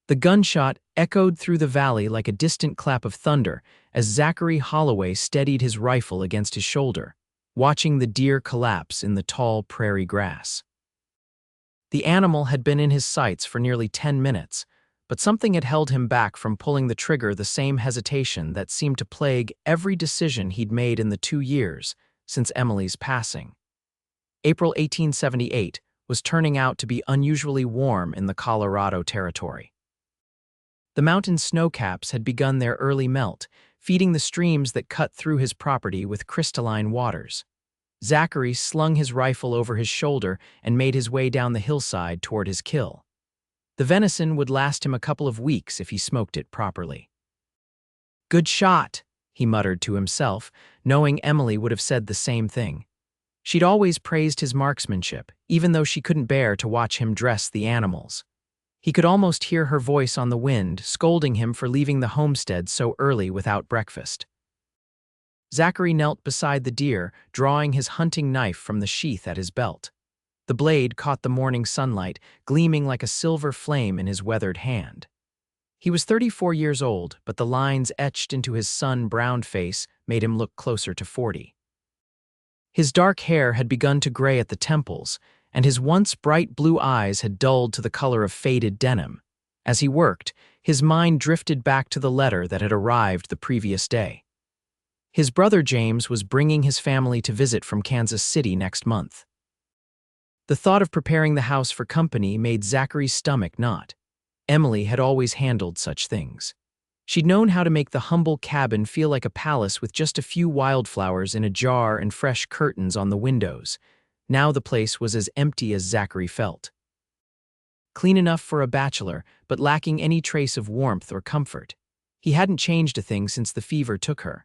The gunshot echoed through the valley like a distant clap of thunder as Zachary Holloway steadied his rifle against his shoulder, watching the deer collapse in the tall prairie grass. The animal had been in his sights for nearly 10 minutes, but something had held him back from pulling the trigger, the same hesitation that seemed to plague every decision he'd made in the 2 years since Emily's passing. April 1878 was turning out to be unusually warm in the Colorado Territory. The mountain snowcaps had begun their early melt, feeding the streams that cut through his property with crystalline waters. Zachary slung his rifle over his shoulder and made his way down the hillside toward his kill. The venison would last him a couple of weeks if he smoked it properly. "Good shot," he muttered to himself, knowing Emily would have said the same thing. She'd always praised his marksmanship, even though she couldn't bear to watch him dress the animals. He could almost hear her voice on the wind, scolding him for leaving the homestead so early without breakfast. Zachary knelt beside the deer, drawing his hunting knife from the sheath at his belt. The blade caught the morning sunlight, gleaming like a silver flame in his weathered hand. He was 34 years old, but the lines etched into his sun-browned face made him look closer to 40. His dark hair had begun to gray at the temples, and his once bright blue eyes had dulled to the color of faded denim. As he worked, his mind drifted back to the letter that had arrived the previous day. His brother James was bringing his family to visit from Kansas City next month. The thought of preparing the house for company made Zachary's stomach knot. Emily had always handled such things. She'd known how to make the humble cabin feel like a palace with just a few wildflowers in a jar and fresh curtains on the windows. Now the place was as empty as Zachary felt. Clean enough for a bachelor, but lacking any trace of warmth or comfort. He hadn't changed a thing since the fever took her.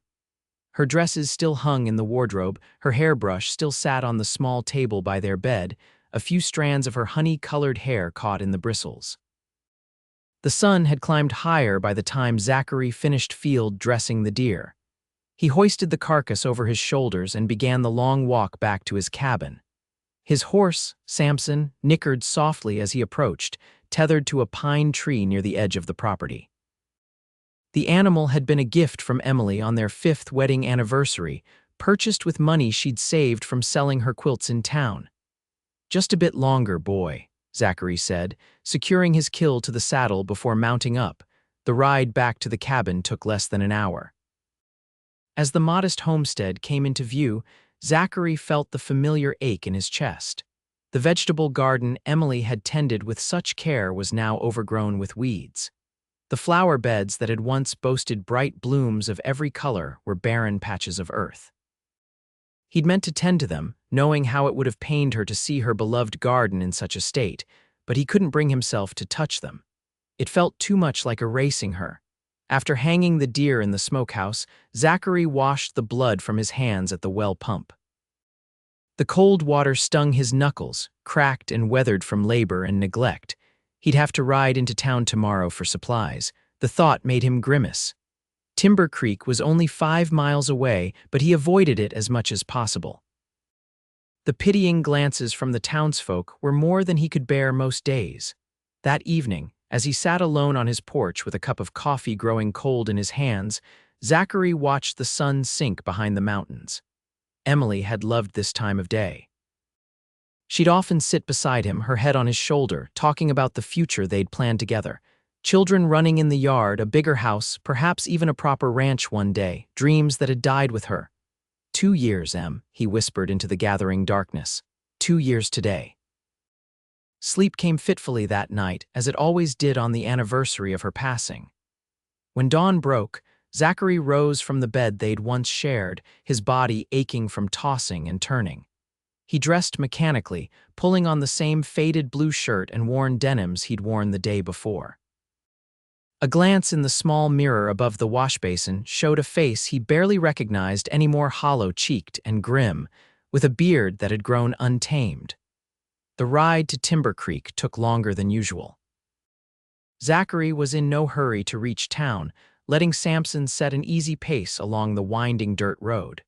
Her dresses still hung in the wardrobe, her hairbrush still sat on the small table by their bed, a few strands of her honey-colored hair caught in the bristles. The sun had climbed higher by the time Zachary finished field dressing the deer. He hoisted the carcass over his shoulders and began the long walk back to his cabin. His horse, Samson, nickered softly as he approached, tethered to a pine tree near the edge of the property. The animal had been a gift from Emily on their 5th wedding anniversary, purchased with money she'd saved from selling her quilts in town. "Just a bit longer, boy," Zachary said, securing his kill to the saddle before mounting up. The ride back to the cabin took less than an hour. As the modest homestead came into view, Zachary felt the familiar ache in his chest. The vegetable garden Emily had tended with such care was now overgrown with weeds. The flower beds that had once boasted bright blooms of every color were barren patches of earth. He'd meant to tend to them, knowing how it would have pained her to see her beloved garden in such a state, but he couldn't bring himself to touch them. It felt too much like erasing her. After hanging the deer in the smokehouse, Zachary washed the blood from his hands at the well pump. The cold water stung his knuckles, cracked and weathered from labor and neglect. He'd have to ride into town tomorrow for supplies. The thought made him grimace. Timber Creek was only 5 miles away, but he avoided it as much as possible. The pitying glances from the townsfolk were more than he could bear most days. That evening, as he sat alone on his porch with a cup of coffee growing cold in his hands, Zachary watched the sun sink behind the mountains. Emily had loved this time of day. She'd often sit beside him, her head on his shoulder, talking about the future they'd planned together. Children running in the yard, a bigger house, perhaps even a proper ranch one day, dreams that had died with her. 2 years, Em, he whispered into the gathering darkness. 2 years today. Sleep came fitfully that night, as it always did on the anniversary of her passing. When dawn broke, Zachary rose from the bed they'd once shared, his body aching from tossing and turning. He dressed mechanically, pulling on the same faded blue shirt and worn denims he'd worn the day before. A glance in the small mirror above the washbasin showed a face he barely recognized any more hollow-cheeked and grim, with a beard that had grown untamed. The ride to Timber Creek took longer than usual. Zachary was in no hurry to reach town, letting Samson set an easy pace along the winding dirt road.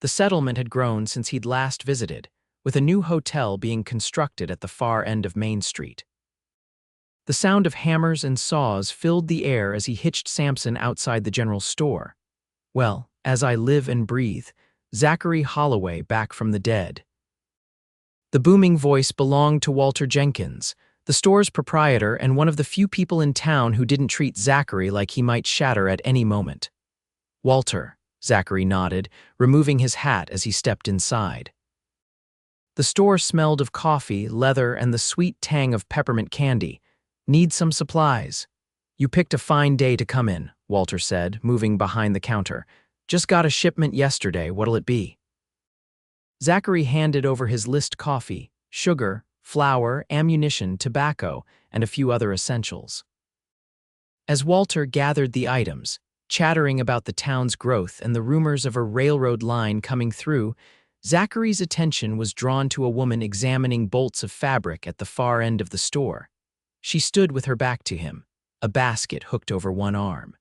The settlement had grown since he'd last visited, with a new hotel being constructed at the far end of Main Street. The The sound of hammers and saws filled the air as he hitched Samson outside the general store. Well, as I live and breathe, Zachary Holloway back from the dead. The booming voice belonged to Walter Jenkins, the store's proprietor and one of the few people in town who didn't treat Zachary like he might shatter at any moment. "Walter," Zachary nodded, removing his hat as he stepped inside. The store smelled of coffee, leather, and the sweet tang of peppermint candy. "Need some supplies." "You picked a fine day to come in," Walter said, moving behind the counter. "Just got a shipment yesterday. What'll it be?" Zachary handed over his list: coffee, sugar, flour, ammunition, tobacco, and a few other essentials. As Walter gathered the items, chattering about the town's growth and the rumors of a railroad line coming through, Zachary's attention was drawn to a woman examining bolts of fabric at the far end of the store. She stood with her back to him, a basket hooked over one arm.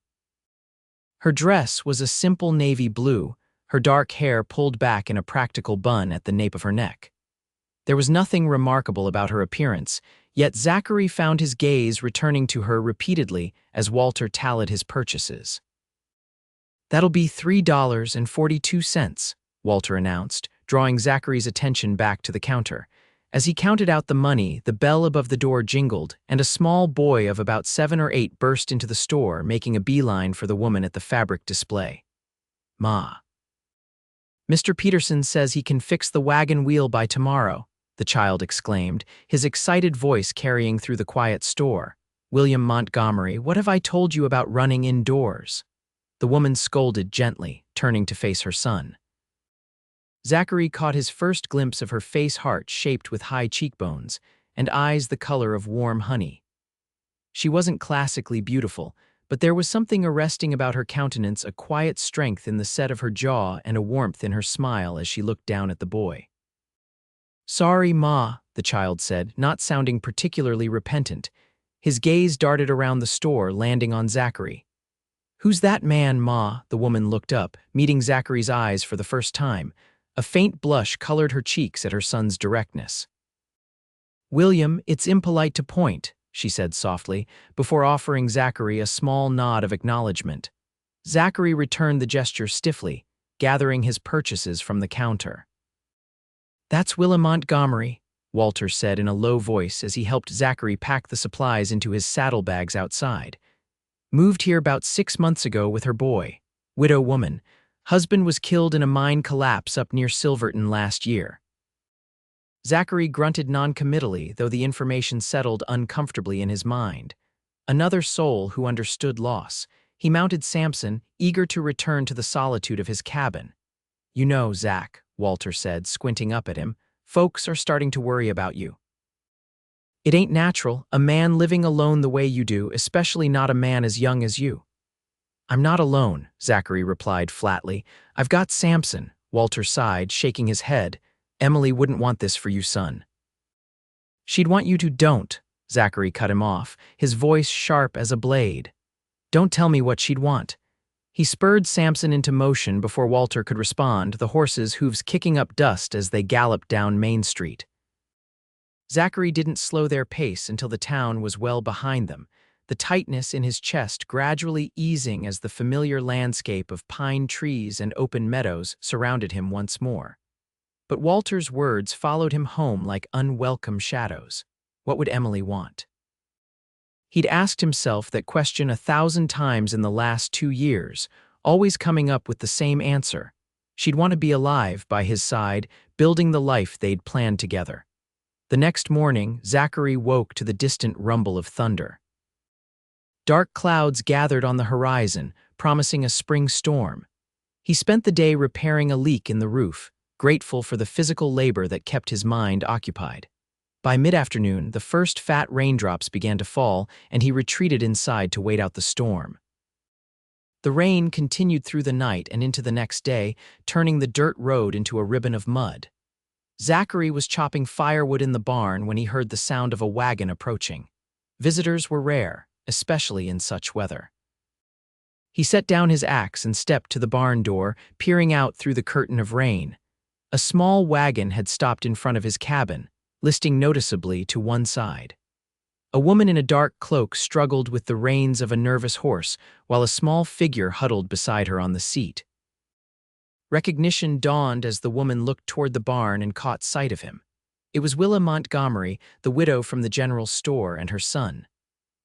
Her dress was a simple navy blue, her dark hair pulled back in a practical bun at the nape of her neck. There was nothing remarkable about her appearance, yet Zachary found his gaze returning to her repeatedly as Walter tallied his purchases. "That'll be $3.42, Walter announced, drawing Zachary's attention back to the counter. As he counted out the money, the bell above the door jingled, and a small boy of about 7 or 8 burst into the store, making a beeline for the woman at the fabric display. "Ma. Mr. Peterson says he can fix the wagon wheel by tomorrow," the child exclaimed, his excited voice carrying through the quiet store. "Willa Montgomery, what have I told you about running indoors?" The woman scolded gently, turning to face her son. Zachary caught his first glimpse of her face, heart shaped with high cheekbones, and eyes the color of warm honey. She wasn't classically beautiful, but there was something arresting about her countenance, a quiet strength in the set of her jaw and a warmth in her smile as she looked down at the boy. "Sorry, Ma," the child said, not sounding particularly repentant. His gaze darted around the store, landing on Zachary. "Who's that man, Ma?" The woman looked up, meeting Zachary's eyes for the first time. A faint blush colored her cheeks at her son's directness. "William, it's impolite to point," she said softly, before offering Zachary a small nod of acknowledgement. Zachary returned the gesture stiffly, gathering his purchases from the counter. "That's Willa Montgomery," Walter said in a low voice as he helped Zachary pack the supplies into his saddlebags outside. "Moved here about 6 months ago with her boy. Widow woman. Husband was killed in a mine collapse up near Silverton last year." Zachary grunted noncommittally, though the information settled uncomfortably in his mind. Another soul who understood loss. He mounted Samson, eager to return to the solitude of his cabin. "You know, Zach," Walter said, squinting up at him, "folks are starting to worry about you. It ain't natural, a man living alone the way you do, especially not a man as young as you." "I'm not alone," Zachary replied flatly. "I've got Samson," Walter sighed, shaking his head. "Emily wouldn't want this for you, son." "She'd want you to don't," Zachary cut him off, his voice sharp as a blade. "Don't tell me what she'd want." He spurred Samson into motion before Walter could respond, the horses' hooves kicking up dust as they galloped down Main Street. Zachary didn't slow their pace until the town was well behind them, the tightness in his chest gradually easing as the familiar landscape of pine trees and open meadows surrounded him once more. But Walter's words followed him home like unwelcome shadows. What would Emily want? He'd asked himself that question 1,000 times in the last 2 years, always coming up with the same answer. She'd want to be alive by his side, building the life they'd planned together. The next morning, Zachary woke to the distant rumble of thunder. Dark clouds gathered on the horizon, promising a spring storm. He spent the day repairing a leak in the roof, grateful for the physical labor that kept his mind occupied. By mid-afternoon, the first fat raindrops began to fall, and he retreated inside to wait out the storm. The rain continued through the night and into the next day, turning the dirt road into a ribbon of mud. Zachary was chopping firewood in the barn when he heard the sound of a wagon approaching. Visitors were rare, especially in such weather. He set down his axe and stepped to the barn door, peering out through the curtain of rain. A small wagon had stopped in front of his cabin, listing noticeably to one side. A woman in a dark cloak struggled with the reins of a nervous horse, while a small figure huddled beside her on the seat. Recognition dawned as the woman looked toward the barn and caught sight of him. It was Willa Montgomery, the widow from the general store, and her son.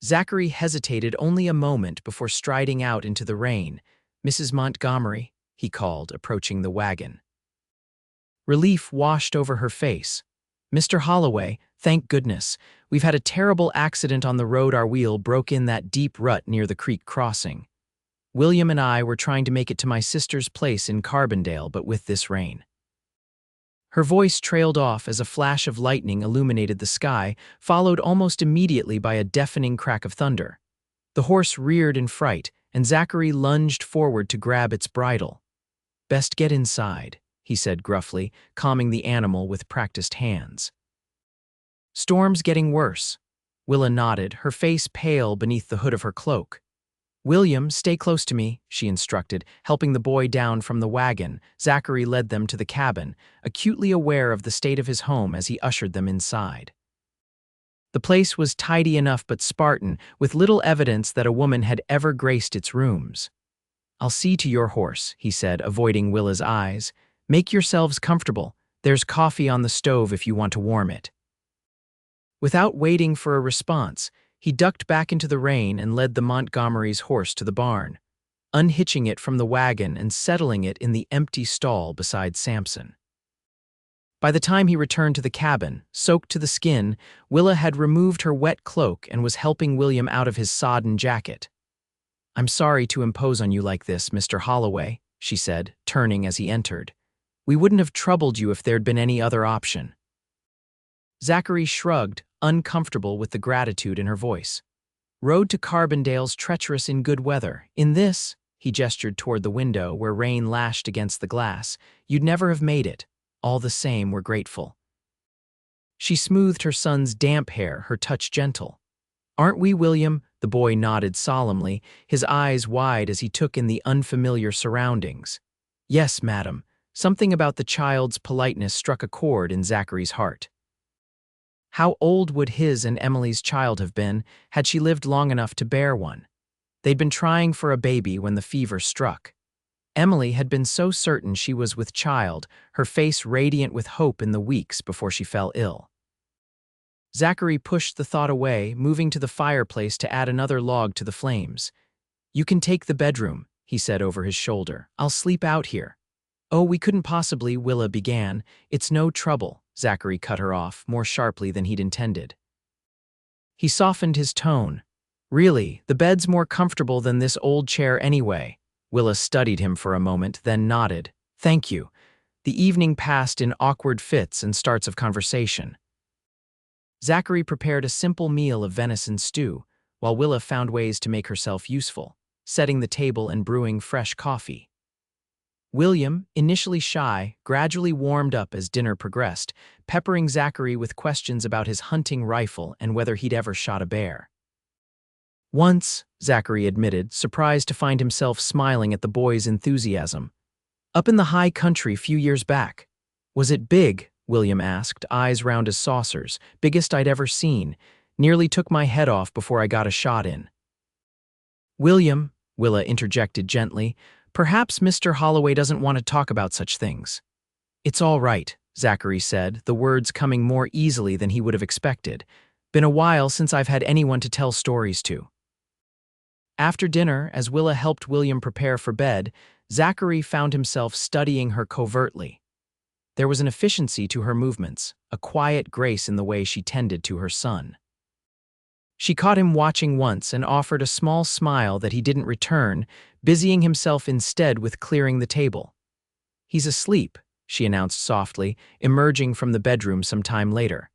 Zachary hesitated only a moment before striding out into the rain. "Mrs. Montgomery," he called, approaching the wagon. Relief washed over her face. "Mr. Holloway, thank goodness. We've had a terrible accident on the road. Our wheel broke in that deep rut near the creek crossing. William and I were trying to make it to my sister's place in Carbondale, but with this rain." Her voice trailed off as a flash of lightning illuminated the sky, followed almost immediately by a deafening crack of thunder. The horse reared in fright, and Zachary lunged forward to grab its bridle. "Best get inside," he said gruffly, calming the animal with practiced hands. "Storm's getting worse." Willa nodded, her face pale beneath the hood of her cloak. "William, stay close to me," she instructed, helping the boy down from the wagon. Zachary led them to the cabin, acutely aware of the state of his home as he ushered them inside. The place was tidy enough but Spartan, with little evidence that a woman had ever graced its rooms. "I'll see to your horse," he said, avoiding Willa's eyes. "Make yourselves comfortable. There's coffee on the stove if you want to warm it." Without waiting for a response, he ducked back into the rain and led the Montgomery's horse to the barn, unhitching it from the wagon and settling it in the empty stall beside Samson. By the time he returned to the cabin, soaked to the skin, Willa had removed her wet cloak and was helping William out of his sodden jacket. "I'm sorry to impose on you like this, Mr. Holloway," she said, turning as he entered. "We wouldn't have troubled you if there'd been any other option." Zachary shrugged, uncomfortable with the gratitude in her voice. "Road to Carbondale's treacherous in good weather. In this," he gestured toward the window where rain lashed against the glass, "you'd never have made it. All the same, we're grateful." She smoothed her son's damp hair, her touch gentle. "Aren't we, William?" The boy nodded solemnly, his eyes wide as he took in the unfamiliar surroundings. "Yes, madam." Something about the child's politeness struck a chord in Zachary's heart. How old would his and Emily's child have been had she lived long enough to bear one? They'd been trying for a baby when the fever struck. Emily had been so certain she was with child, her face radiant with hope in the weeks before she fell ill. Zachary pushed the thought away, moving to the fireplace to add another log to the flames. "You can take the bedroom," he said over his shoulder. "I'll sleep out here." "Oh, we couldn't possibly," Willa began. "It's no trouble," Zachary cut her off, more sharply than he'd intended. He softened his tone. "Really, the bed's more comfortable than this old chair anyway." Willa studied him for a moment, then nodded. "Thank you." The evening passed in awkward fits and starts of conversation. Zachary prepared a simple meal of venison stew, while Willa found ways to make herself useful, setting the table and brewing fresh coffee. William, initially shy, gradually warmed up as dinner progressed, peppering Zachary with questions about his hunting rifle and whether he'd ever shot a bear. "Once," Zachary admitted, surprised to find himself smiling at the boy's enthusiasm. "Up in the high country few years back." "Was it big?" William asked, eyes round as saucers. "Biggest I'd ever seen. Nearly took my head off before I got a shot in." "William," Willa interjected gently, "perhaps Mr. Holloway doesn't want to talk about such things." "It's all right," Zachary said, the words coming more easily than he would have expected. "Been a while since I've had anyone to tell stories to." After dinner, as Willa helped William prepare for bed, Zachary found himself studying her covertly. There was an efficiency to her movements, a quiet grace in the way she tended to her son. She caught him watching once and offered a small smile that he didn't return, busying himself instead with clearing the table. "He's asleep," she announced softly, emerging from the bedroom some time later.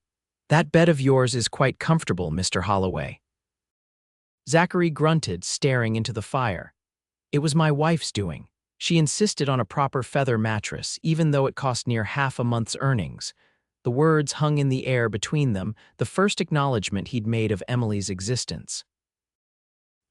"That bed of yours is quite comfortable, Mr. Holloway." Zachary grunted, staring into the fire. "It was my wife's doing. She insisted on a proper feather mattress, even though it cost near half a month's earnings." The words hung in the air between them, the first acknowledgement he'd made of Emily's existence.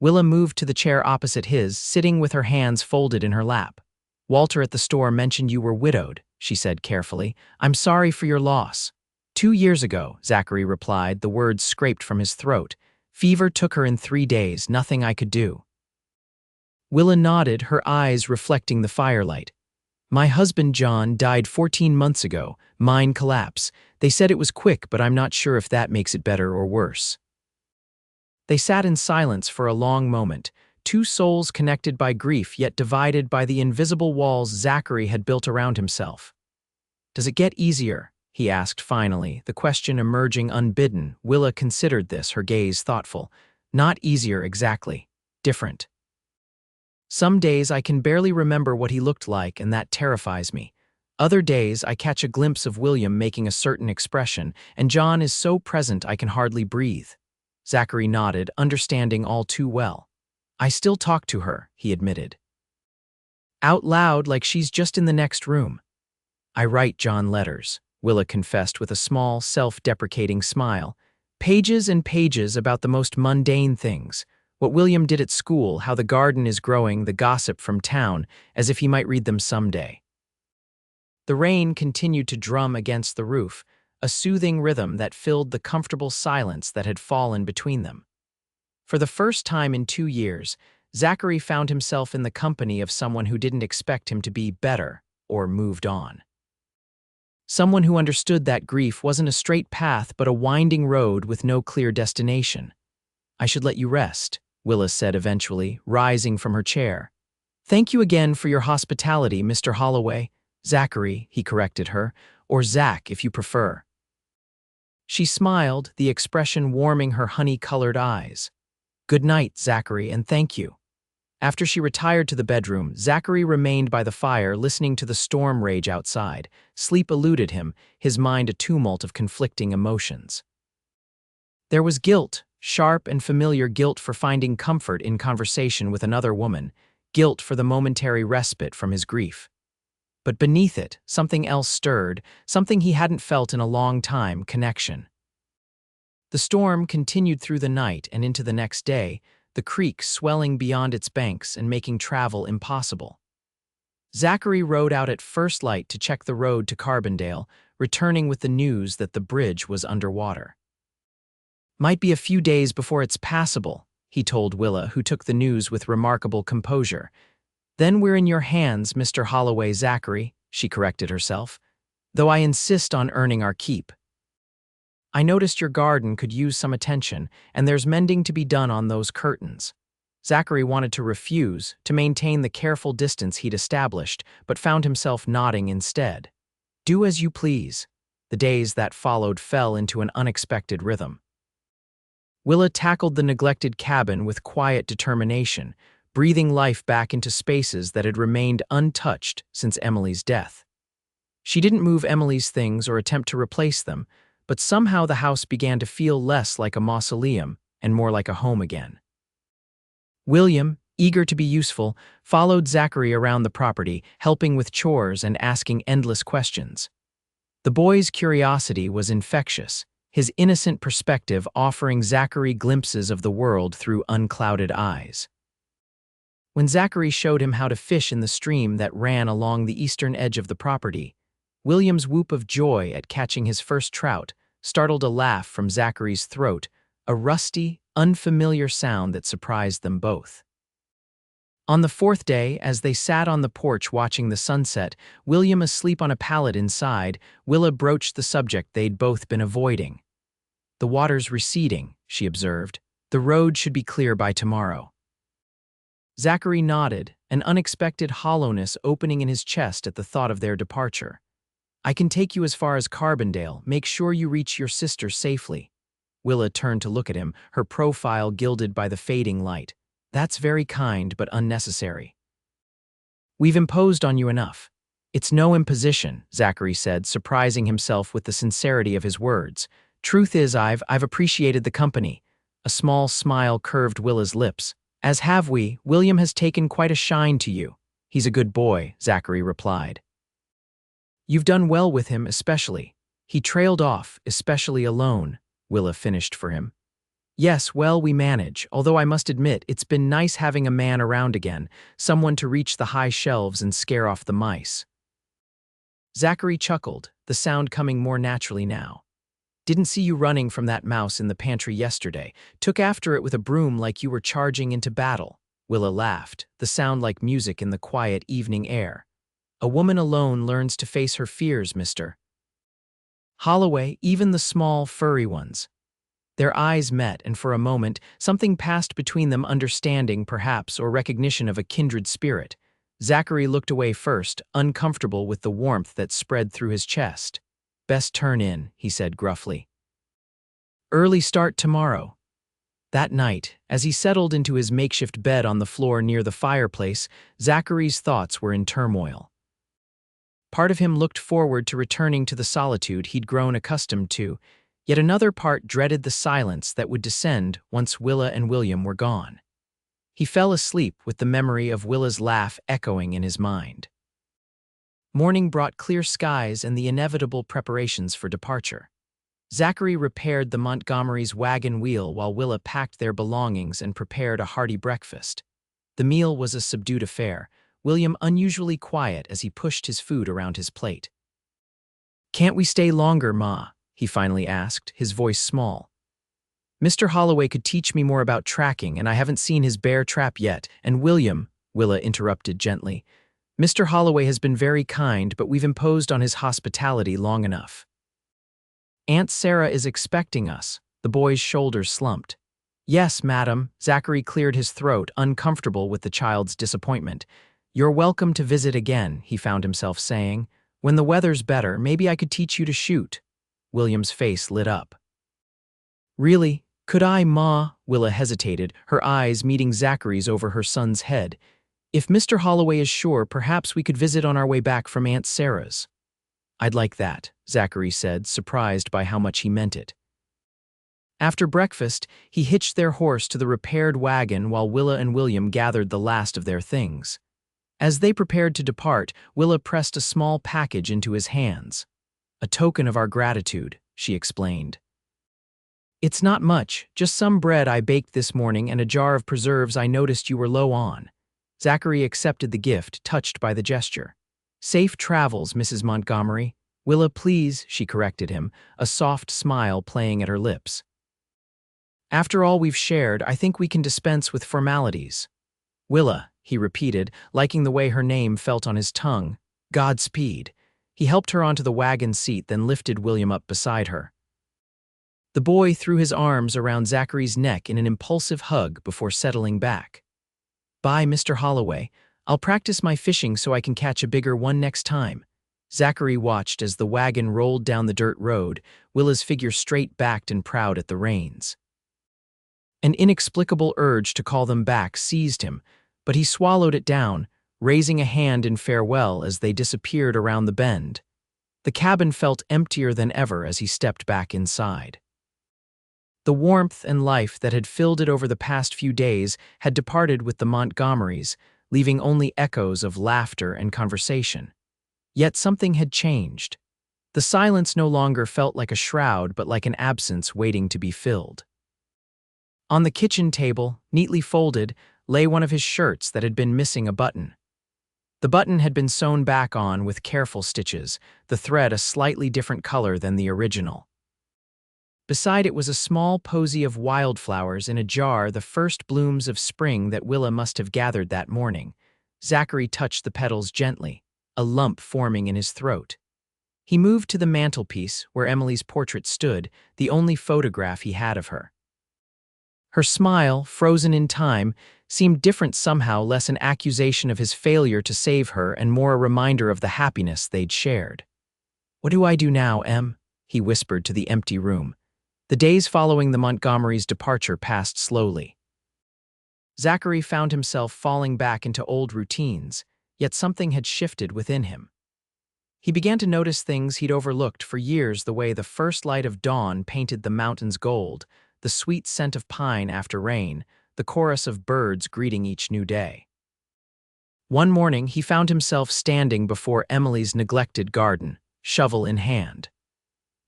Willa moved to the chair opposite his, sitting with her hands folded in her lap. "Walter at the store mentioned you were widowed," she said carefully. "I'm sorry for your loss." 2 years ago, Zachary replied, the words scraped from his throat. Fever took her in 3 days, nothing I could do. Willa nodded, her eyes reflecting the firelight. My husband, John, died 14 months ago. Mine collapse. They said it was quick, but I'm not sure if that makes it better or worse. They sat in silence for a long moment, two souls connected by grief yet divided by the invisible walls Zachary had built around himself. Does it get easier? He asked finally, the question emerging unbidden. Willa considered this, her gaze thoughtful. Not easier exactly. Different. Some days I can barely remember what he looked like, and that terrifies me. Other days I catch a glimpse of William making a certain expression, and John is so present I can hardly breathe. Zachary nodded, understanding all too well. I still talk to her, he admitted. Out loud, like she's just in the next room. I write John letters, Willa confessed with a small, self-deprecating smile. Pages and pages about the most mundane things. What William did at school, how the garden is growing, the gossip from town, as if he might read them someday. The rain continued to drum against the roof, a soothing rhythm that filled the comfortable silence that had fallen between them. For the first time in 2 years, Zachary found himself in the company of someone who didn't expect him to be better or moved on. Someone who understood that grief wasn't a straight path but a winding road with no clear destination. I should let you rest, Willa said eventually, rising from her chair. Thank you again for your hospitality, Mr. Holloway. Zachary, he corrected her, or Zach if you prefer. She smiled, the expression warming her honey-colored eyes. Good night, Zachary, and thank you. After she retired to the bedroom, Zachary remained by the fire, listening to the storm rage outside. Sleep eluded him, his mind a tumult of conflicting emotions. There was guilt, sharp and familiar guilt for finding comfort in conversation with another woman, guilt for the momentary respite from his grief. But beneath it, something else stirred, something he hadn't felt in a long time, connection. The storm continued through the night and into the next day, the creek swelling beyond its banks and making travel impossible. Zachary rode out at first light to check the road to Carbondale, returning with the news that the bridge was underwater. Might be a few days before it's passable, he told Willa, who took the news with remarkable composure. Then we're in your hands, Mr. Holloway. Zachary, she corrected herself, though I insist on earning our keep. I noticed your garden could use some attention, and there's mending to be done on those curtains. Zachary wanted to refuse, to maintain the careful distance he'd established, but found himself nodding instead. Do as you please. The days that followed fell into an unexpected rhythm. Willa tackled the neglected cabin with quiet determination, breathing life back into spaces that had remained untouched since Emily's death. She didn't move Emily's things or attempt to replace them, but somehow the house began to feel less like a mausoleum and more like a home again. William, eager to be useful, followed Zachary around the property, helping with chores and asking endless questions. The boy's curiosity was infectious, his innocent perspective offering Zachary glimpses of the world through unclouded eyes. When Zachary showed him how to fish in the stream that ran along the eastern edge of the property, William's whoop of joy at catching his first trout startled a laugh from Zachary's throat, a rusty, unfamiliar sound that surprised them both. On the fourth day, as they sat on the porch watching the sunset, William asleep on a pallet inside, Willa broached the subject they'd both been avoiding. The water's receding, she observed. The road should be clear by tomorrow. Zachary nodded, an unexpected hollowness opening in his chest at the thought of their departure. I can take you as far as Carbondale. Make sure you reach your sister safely. Willa turned to look at him, her profile gilded by the fading light. That's very kind, but unnecessary. We've imposed on you enough. It's no imposition, Zachary said, surprising himself with the sincerity of his words. Truth is, I've appreciated the company. A small smile curved Willa's lips. As have we. William has taken quite a shine to you. He's a good boy, Zachary replied. You've done well with him, especially. He trailed off, especially alone, Willa finished for him. Yes, well, we manage, although I must admit it's been nice having a man around again, someone to reach the high shelves and scare off the mice. Zachary chuckled, the sound coming more naturally now. Didn't see you running from that mouse in the pantry yesterday. Took after it with a broom like you were charging into battle." Willa laughed, the sound like music in the quiet evening air. "A woman alone learns to face her fears, Mr. Holloway, even the small, furry ones." Their eyes met, and for a moment, something passed between them, understanding, perhaps, or recognition of a kindred spirit. Zachary looked away first, uncomfortable with the warmth that spread through his chest. "Best turn in," he said gruffly. "Early start tomorrow." That night, as he settled into his makeshift bed on the floor near the fireplace, Zachary's thoughts were in turmoil. Part of him looked forward to returning to the solitude he'd grown accustomed to, yet another part dreaded the silence that would descend once Willa and William were gone. He fell asleep with the memory of Willa's laugh echoing in his mind. Morning brought clear skies and the inevitable preparations for departure. Zachary repaired the Montgomery's wagon wheel while Willa packed their belongings and prepared a hearty breakfast. The meal was a subdued affair, William unusually quiet as he pushed his food around his plate. "Can't we stay longer, Ma?" he finally asked, his voice small. "Mr. Holloway could teach me more about tracking, and I haven't seen his bear trap yet. And William," Willa interrupted gently, "Mr. Holloway has been very kind, but we've imposed on his hospitality long enough." "Aunt Sarah is expecting us." The boy's shoulders slumped. "Yes, madam." Zachary cleared his throat, uncomfortable with the child's disappointment. "You're welcome to visit again," he found himself saying. "When the weather's better, maybe I could teach you to shoot." William's face lit up. "Really? Could I, Ma?" Willa hesitated, her eyes meeting Zachary's over her son's head. "If Mr. Holloway is sure, perhaps we could visit on our way back from Aunt Sarah's." "I'd like that," Zachary said, surprised by how much he meant it. After breakfast, he hitched their horse to the repaired wagon while Willa and William gathered the last of their things. As they prepared to depart, Willa pressed a small package into his hands. "A token of our gratitude," she explained. "It's not much, just some bread I baked this morning and a jar of preserves I noticed you were low on." Zachary accepted the gift, touched by the gesture. "Safe travels, Mrs. Montgomery." "Willa, please," she corrected him, a soft smile playing at her lips. "After all we've shared, I think we can dispense with formalities." "Willa," he repeated, liking the way her name felt on his tongue. "Godspeed." He helped her onto the wagon seat, then lifted William up beside her. The boy threw his arms around Zachary's neck in an impulsive hug before settling back. "Bye, Mr. Holloway. I'll practice my fishing so I can catch a bigger one next time." Zachary watched as the wagon rolled down the dirt road, Willa's figure straight-backed and proud at the reins. An inexplicable urge to call them back seized him, but he swallowed it down, raising a hand in farewell as they disappeared around the bend. The cabin felt emptier than ever as he stepped back inside. The warmth and life that had filled it over the past few days had departed with the Montgomerys, leaving only echoes of laughter and conversation. Yet something had changed. The silence no longer felt like a shroud but like an absence waiting to be filled. On the kitchen table, neatly folded, lay one of his shirts that had been missing a button. The button had been sewn back on with careful stitches, the thread a slightly different color than the original. Beside it was a small posy of wildflowers in a jar, the first blooms of spring that Willa must have gathered that morning. Zachary touched the petals gently, a lump forming in his throat. He moved to the mantelpiece where Emily's portrait stood, the only photograph he had of her. Her smile, frozen in time, seemed different somehow, less an accusation of his failure to save her and more a reminder of the happiness they'd shared. "What do I do now, Em?" he whispered to the empty room. The days following the Montgomerys' departure passed slowly. Zachary found himself falling back into old routines, yet something had shifted within him. He began to notice things he'd overlooked for years, the way the first light of dawn painted the mountains gold, the sweet scent of pine after rain, the chorus of birds greeting each new day. One morning, he found himself standing before Emily's neglected garden, shovel in hand.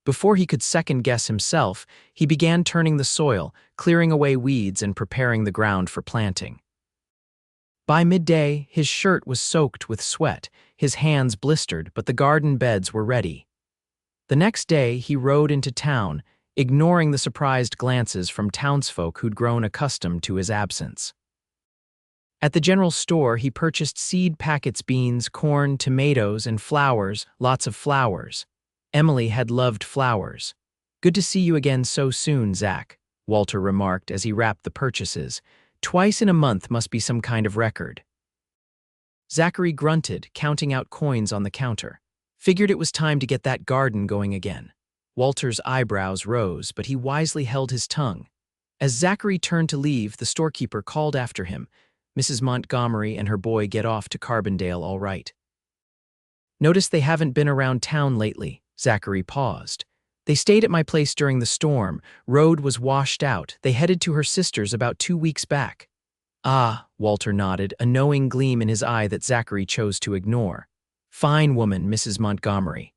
Before he could second-guess himself, he began turning the soil, clearing away weeds and preparing the ground for planting. By midday, his shirt was soaked with sweat, his hands blistered, but the garden beds were ready. The next day, he rode into town, ignoring the surprised glances from townsfolk who'd grown accustomed to his absence. At the general store, he purchased seed packets, beans, corn, tomatoes, and flowers, lots of flowers. Emily had loved flowers. "Good to see you again so soon, Zach," Walter remarked as he wrapped the purchases. "Twice in a month must be some kind of record." Zachary grunted, counting out coins on the counter. Figured it was time to get that garden going again. Walter's eyebrows rose, but he wisely held his tongue. As Zachary turned to leave, the storekeeper called after him. "Mrs. Montgomery and her boy get off to Carbondale all right." "Notice they haven't been around town lately." Zachary paused. "They stayed at my place during the storm. Road was washed out. They headed to her sister's about 2 weeks back." "Ah," Walter nodded, a knowing gleam in his eye that Zachary chose to ignore. "Fine woman, Mrs. Montgomery.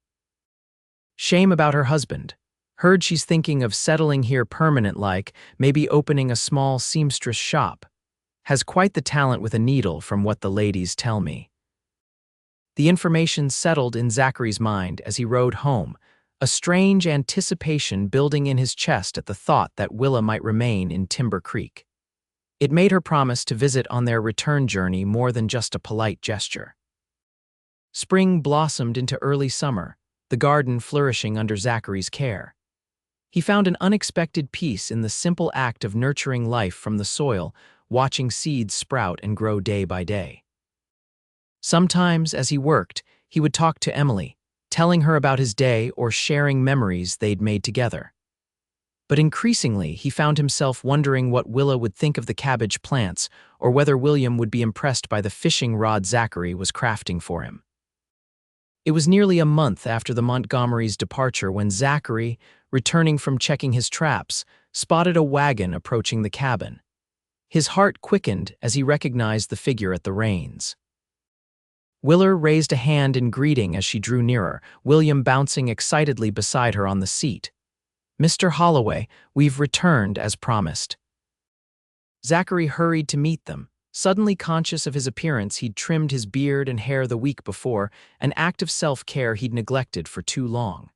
Shame about her husband. Heard she's thinking of settling here permanent-like, maybe opening a small seamstress shop. Has quite the talent with a needle, from what the ladies tell me." The information settled in Zachary's mind as he rode home, a strange anticipation building in his chest at the thought that Willa might remain in Timber Creek. It made her promise to visit on their return journey more than just a polite gesture. Spring blossomed into early summer, the garden flourishing under Zachary's care. He found an unexpected peace in the simple act of nurturing life from the soil, watching seeds sprout and grow day by day. Sometimes, as he worked, he would talk to Emily, telling her about his day or sharing memories they'd made together. But increasingly, he found himself wondering what Willa would think of the cabbage plants, or whether William would be impressed by the fishing rod Zachary was crafting for him. It was nearly a month after the Montgomerys' departure when Zachary, returning from checking his traps, spotted a wagon approaching the cabin. His heart quickened as he recognized the figure at the reins. Willa raised a hand in greeting as she drew nearer, William bouncing excitedly beside her on the seat. "Mr. Holloway, we've returned as promised." Zachary hurried to meet them. Suddenly conscious of his appearance, he'd trimmed his beard and hair the week before, an act of self-care he'd neglected for too long.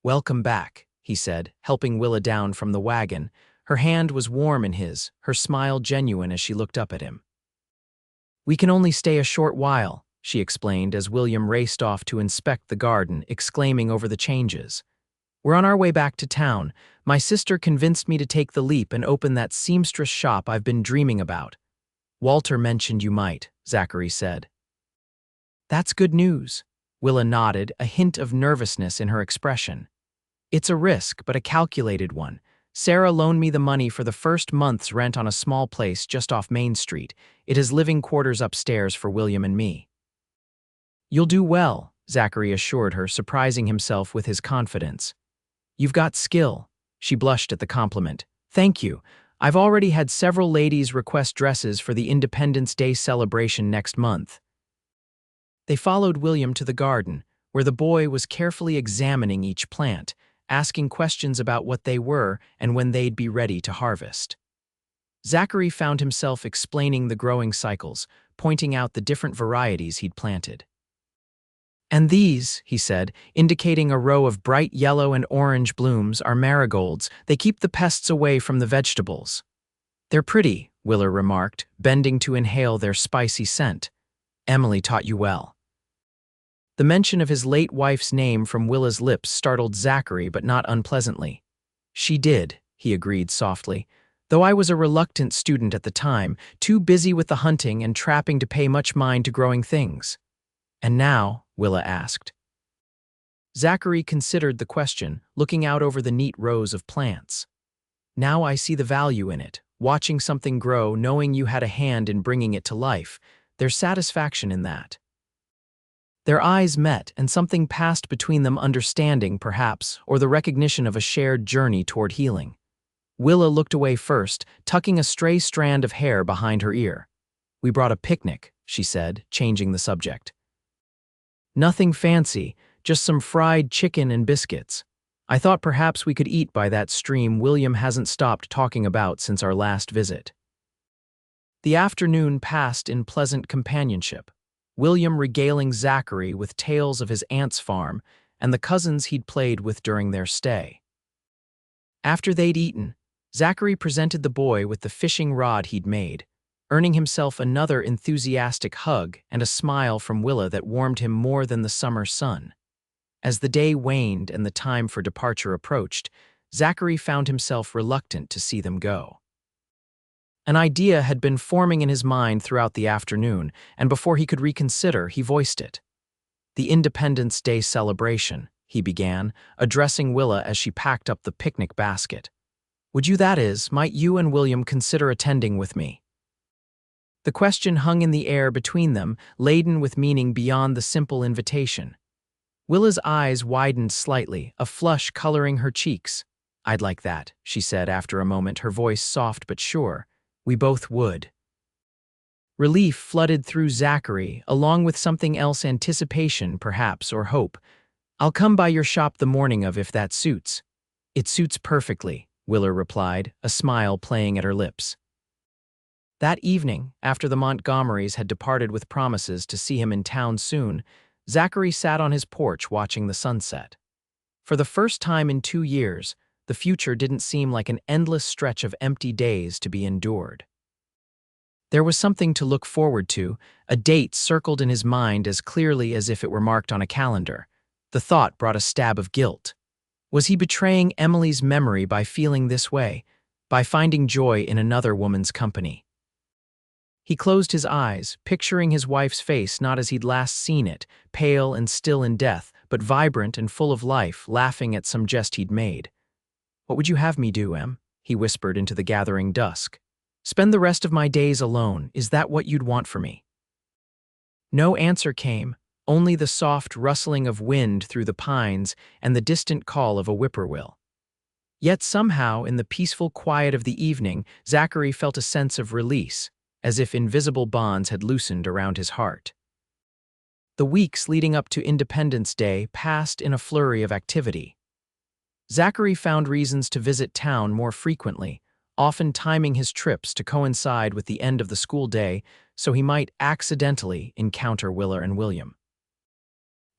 "Welcome back," he said, helping Willa down from the wagon. Her hand was warm in his, her smile genuine as she looked up at him. "We can only stay a short while," she explained as William raced off to inspect the garden, exclaiming over the changes. "We're on our way back to town. My sister convinced me to take the leap and open that seamstress shop I've been dreaming about." "Walter mentioned you might," Zachary said. "That's good news." Willa nodded, a hint of nervousness in her expression. "It's a risk, but a calculated one. Sarah loaned me the money for the first month's rent on a small place just off Main Street. It has living quarters upstairs for William and me." "You'll do well," Zachary assured her, surprising himself with his confidence. "You've got skill." She blushed at the compliment. "Thank you. I've already had several ladies request dresses for the Independence Day celebration next month." They followed William to the garden, where the boy was carefully examining each plant, asking questions about what they were and when they'd be ready to harvest. Zachary found himself explaining the growing cycles, pointing out the different varieties he'd planted. "And these," he said, indicating a row of bright yellow and orange blooms, "are marigolds. They keep the pests away from the vegetables." "They're pretty," Willa remarked, bending to inhale their spicy scent. "Emily taught you well." The mention of his late wife's name from Willa's lips startled Zachary, but not unpleasantly. "She did," he agreed softly, "though I was a reluctant student at the time, too busy with the hunting and trapping to pay much mind to growing things." "And now?" Willa asked. Zachary considered the question, looking out over the neat rows of plants. "Now I see the value in it, watching something grow, knowing you had a hand in bringing it to life. There's satisfaction in that." Their eyes met, and something passed between them, understanding, perhaps, or the recognition of a shared journey toward healing. Willa looked away first, tucking a stray strand of hair behind her ear. "We brought a picnic," she said, changing the subject. "Nothing fancy, just some fried chicken and biscuits. I thought perhaps we could eat by that stream William hasn't stopped talking about since our last visit." The afternoon passed in pleasant companionship, William regaling Zachary with tales of his aunt's farm and the cousins he'd played with during their stay. After they'd eaten, Zachary presented the boy with the fishing rod he'd made, earning himself another enthusiastic hug and a smile from Willa that warmed him more than the summer sun. As the day waned and the time for departure approached, Zachary found himself reluctant to see them go. An idea had been forming in his mind throughout the afternoon, and before he could reconsider, he voiced it. "The Independence Day celebration," he began, addressing Willa as she packed up the picnic basket. Might you and William consider attending with me?" The question hung in the air between them, laden with meaning beyond the simple invitation. Willa's eyes widened slightly, a flush coloring her cheeks. "I'd like that," she said after a moment, her voice soft but sure. "We both would." Relief flooded through Zachary, along with something else, anticipation, perhaps, or hope. "I'll come by your shop the morning of, if that suits." "It suits perfectly," Willa replied, a smile playing at her lips. That evening, after the Montgomerys had departed with promises to see him in town soon, Zachary sat on his porch watching the sunset. For the first time in 2 years, the future didn't seem like an endless stretch of empty days to be endured. There was something to look forward to, a date circled in his mind as clearly as if it were marked on a calendar. The thought brought a stab of guilt. Was he betraying Emily's memory by feeling this way, by finding joy in another woman's company? He closed his eyes, picturing his wife's face not as he'd last seen it, pale and still in death, but vibrant and full of life, laughing at some jest he'd made. "What would you have me do, Em?" he whispered into the gathering dusk. "Spend the rest of my days alone, is that what you'd want for me?" No answer came, only the soft rustling of wind through the pines and the distant call of a whippoorwill. Yet somehow, in the peaceful quiet of the evening, Zachary felt a sense of release, as if invisible bonds had loosened around his heart. The weeks leading up to Independence Day passed in a flurry of activity. Zachary found reasons to visit town more frequently, often timing his trips to coincide with the end of the school day so he might accidentally encounter Willa and William.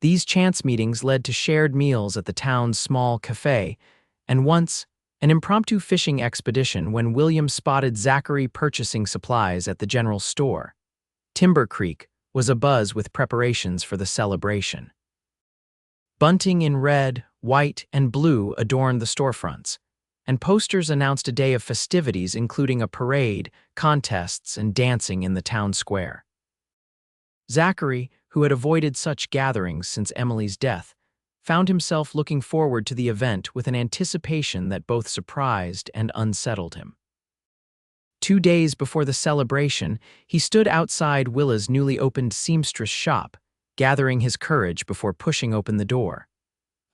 These chance meetings led to shared meals at the town's small cafe, and once, an impromptu fishing expedition when William spotted Zachary purchasing supplies at the general store. Timber Creek was abuzz with preparations for the celebration. Bunting in red, white, and blue adorned the storefronts, and posters announced a day of festivities including a parade, contests, and dancing in the town square. Zachary, who had avoided such gatherings since Emily's death, found himself looking forward to the event with an anticipation that both surprised and unsettled him. 2 days before the celebration, he stood outside Willa's newly opened seamstress shop, gathering his courage before pushing open the door.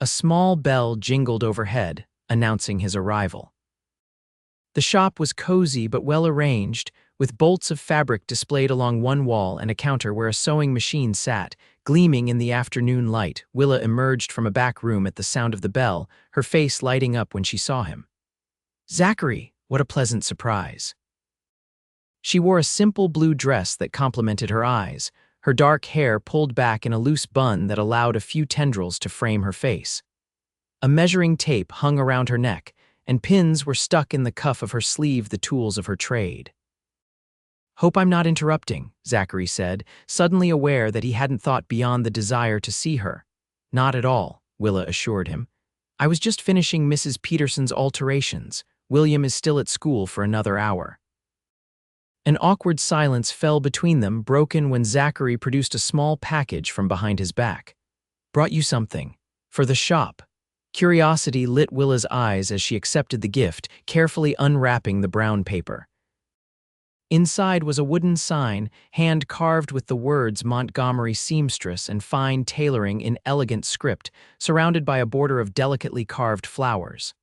A small bell jingled overhead, announcing his arrival. The shop was cozy but well-arranged, with bolts of fabric displayed along one wall and a counter where a sewing machine sat, gleaming in the afternoon light. Willa emerged from a back room at the sound of the bell, her face lighting up when she saw him. "Zachary, what a pleasant surprise." She wore a simple blue dress that complemented her eyes, her dark hair pulled back in a loose bun that allowed a few tendrils to frame her face. A measuring tape hung around her neck, and pins were stuck in the cuff of her sleeve, the tools of her trade. "Hope I'm not interrupting," Zachary said, suddenly aware that he hadn't thought beyond the desire to see her. "Not at all," Willa assured him. "I was just finishing Mrs. Peterson's alterations. William is still at school for another hour." An awkward silence fell between them, broken when Zachary produced a small package from behind his back. "Brought you something. For the shop." Curiosity lit Willa's eyes as she accepted the gift, carefully unwrapping the brown paper. Inside was a wooden sign, hand-carved with the words Montgomery Seamstress and fine tailoring in elegant script, surrounded by a border of delicately carved flowers.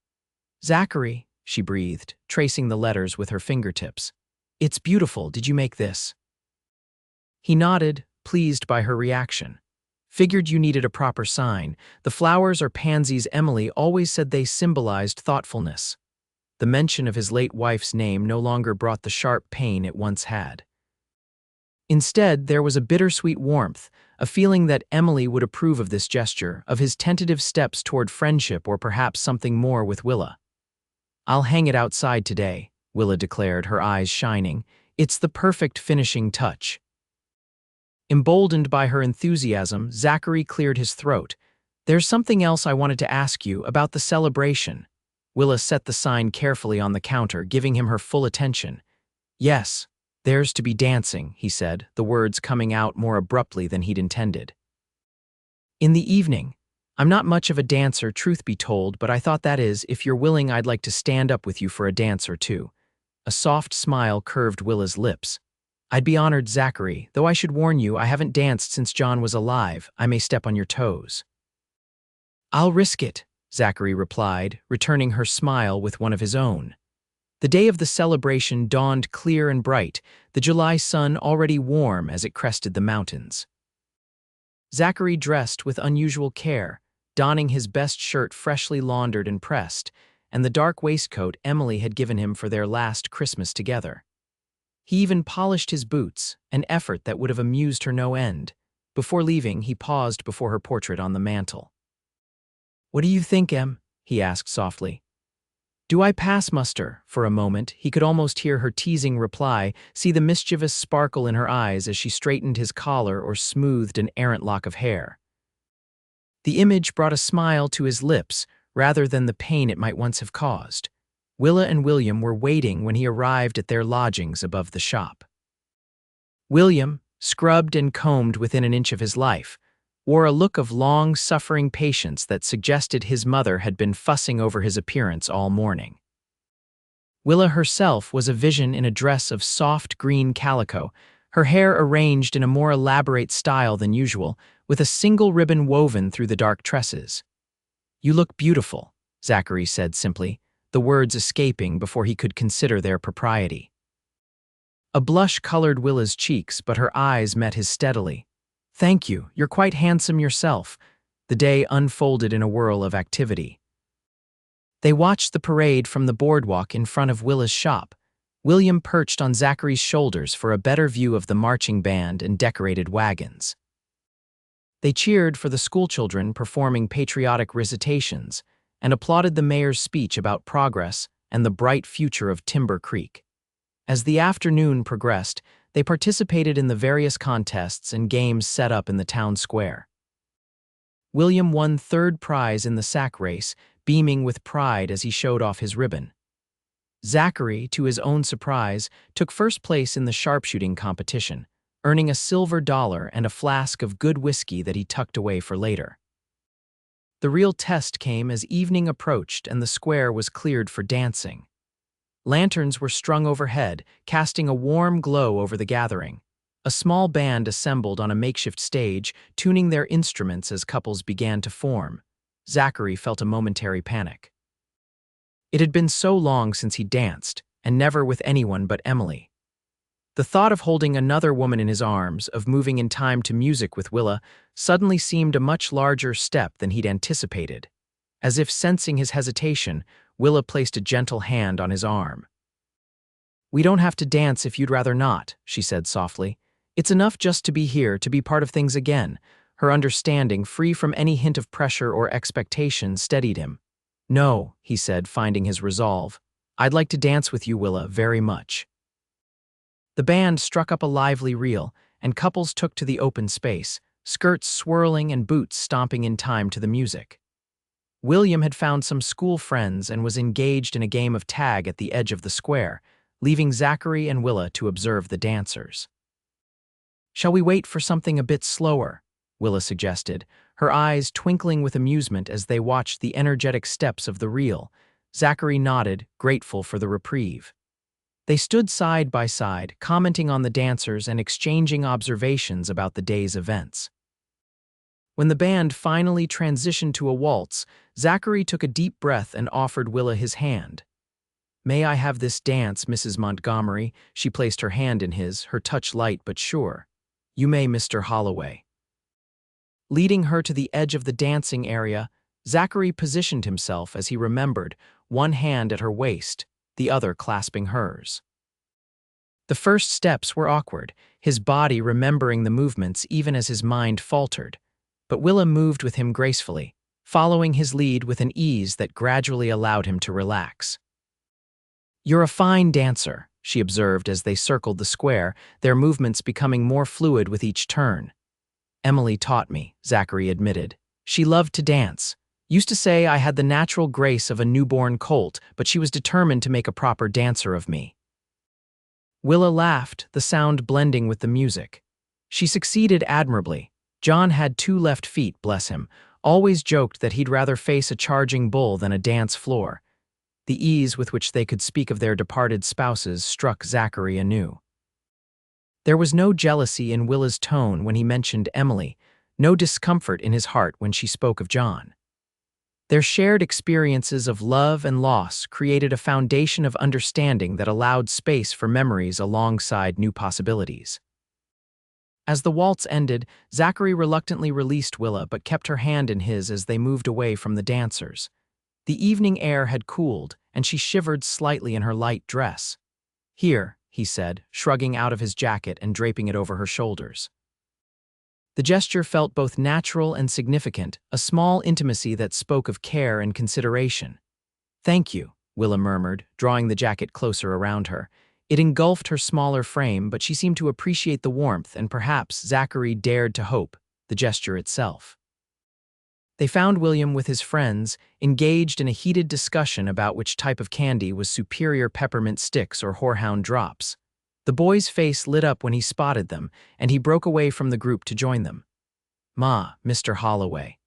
"Zachary," she breathed, tracing the letters with her fingertips. "It's beautiful. Did you make this?" He nodded, pleased by her reaction. "Figured you needed a proper sign. The flowers are pansies. Emily always said they symbolized thoughtfulness." The mention of his late wife's name no longer brought the sharp pain it once had. Instead, there was a bittersweet warmth, a feeling that Emily would approve of this gesture, of his tentative steps toward friendship or perhaps something more with Willa. "I'll hang it outside today," Willa declared, her eyes shining. "It's the perfect finishing touch." Emboldened by her enthusiasm, Zachary cleared his throat. "There's something else I wanted to ask you about the celebration." Willa set the sign carefully on the counter, giving him her full attention. "Yes, there's to be dancing," he said, the words coming out more abruptly than he'd intended. "In the evening. I'm not much of a dancer, truth be told, but I thought that is, if you're willing, I'd like to stand up with you for a dance or two." A soft smile curved Willa's lips. "I'd be honored, Zachary, though I should warn you, I haven't danced since John was alive. I may step on your toes." "I'll risk it," Zachary replied, returning her smile with one of his own. The day of the celebration dawned clear and bright, the July sun already warm as it crested the mountains. Zachary dressed with unusual care, donning his best shirt freshly laundered and pressed, and the dark waistcoat Emily had given him for their last Christmas together. He even polished his boots, an effort that would have amused her no end. Before leaving, he paused before her portrait on the mantel. "What do you think, Em?" he asked softly. "Do I pass muster?" For a moment, he could almost hear her teasing reply, see the mischievous sparkle in her eyes as she straightened his collar or smoothed an errant lock of hair. The image brought a smile to his lips rather than the pain it might once have caused. Willa and William were waiting when he arrived at their lodgings above the shop. William, scrubbed and combed within an inch of his life, wore a look of long-suffering patience that suggested his mother had been fussing over his appearance all morning. Willa herself was a vision in a dress of soft green calico, her hair arranged in a more elaborate style than usual, with a single ribbon woven through the dark tresses. "You look beautiful," Zachary said simply, the words escaping before he could consider their propriety. A blush colored Willa's cheeks, but her eyes met his steadily. "Thank you, you're quite handsome yourself." The day unfolded in a whirl of activity. They watched the parade from the boardwalk in front of Willa's shop. William perched on Zachary's shoulders for a better view of the marching band and decorated wagons. They cheered for the schoolchildren performing patriotic recitations and applauded the mayor's speech about progress and the bright future of Timber Creek. As the afternoon progressed, they participated in the various contests and games set up in the town square. William won third prize in the sack race, beaming with pride as he showed off his ribbon. Zachary, to his own surprise, took first place in the sharpshooting competition, earning a silver dollar and a flask of good whiskey that he tucked away for later. The real test came as evening approached and the square was cleared for dancing. Lanterns were strung overhead, casting a warm glow over the gathering. A small band assembled on a makeshift stage, tuning their instruments as couples began to form. Zachary felt a momentary panic. It had been so long since he danced, and never with anyone but Emily. The thought of holding another woman in his arms, of moving in time to music with Willa, suddenly seemed a much larger step than he'd anticipated. As if sensing his hesitation, Willa placed a gentle hand on his arm. "We don't have to dance if you'd rather not," she said softly. "It's enough just to be here, to be part of things again." Her understanding, free from any hint of pressure or expectation, steadied him. "No," he said, finding his resolve. "I'd like to dance with you, Willa, very much." The band struck up a lively reel, and couples took to the open space, skirts swirling and boots stomping in time to the music. William had found some school friends and was engaged in a game of tag at the edge of the square, leaving Zachary and Willa to observe the dancers. "Shall we wait for something a bit slower?" Willa suggested, her eyes twinkling with amusement as they watched the energetic steps of the reel. Zachary nodded, grateful for the reprieve. They stood side by side, commenting on the dancers and exchanging observations about the day's events. When the band finally transitioned to a waltz, Zachary took a deep breath and offered Willa his hand. "May I have this dance, Mrs. Montgomery?" She placed her hand in his, her touch light but sure. "You may, Mr. Holloway." Leading her to the edge of the dancing area, Zachary positioned himself as he remembered, one hand at her waist, the other clasping hers. The first steps were awkward. his body remembering the movements even as his mind faltered. But Willa moved with him gracefully, following his lead with an ease that gradually allowed him to relax. "You're a fine dancer," she observed as they circled the square, their movements becoming more fluid with each turn. "Emily taught me," Zachary admitted. "She loved to dance. Used to say I had the natural grace of a newborn colt, but she was determined to make a proper dancer of me." Willa laughed, the sound blending with the music. She succeeded admirably. John had 2 left feet, bless him, always joked that he'd rather face a charging bull than a dance floor. The ease with which they could speak of their departed spouses struck Zachary anew. There was no jealousy in Willa's tone when he mentioned Emily, no discomfort in his heart when she spoke of John. Their shared experiences of love and loss created a foundation of understanding that allowed space for memories alongside new possibilities. As the waltz ended, Zachary reluctantly released Willa but kept her hand in his as they moved away from the dancers. The evening air had cooled, and she shivered slightly in her light dress. "Here," he said, shrugging out of his jacket and draping it over her shoulders. The gesture felt both natural and significant, a small intimacy that spoke of care and consideration. "Thank you," Willa murmured, drawing the jacket closer around her. It engulfed her smaller frame, but she seemed to appreciate the warmth and perhaps, Zachary dared to hope, the gesture itself. They found William with his friends, engaged in a heated discussion about which type of candy was superior, peppermint sticks or horehound drops. The boy's face lit up when he spotted them, and he broke away from the group to join them. "Ma, Mr. Holloway.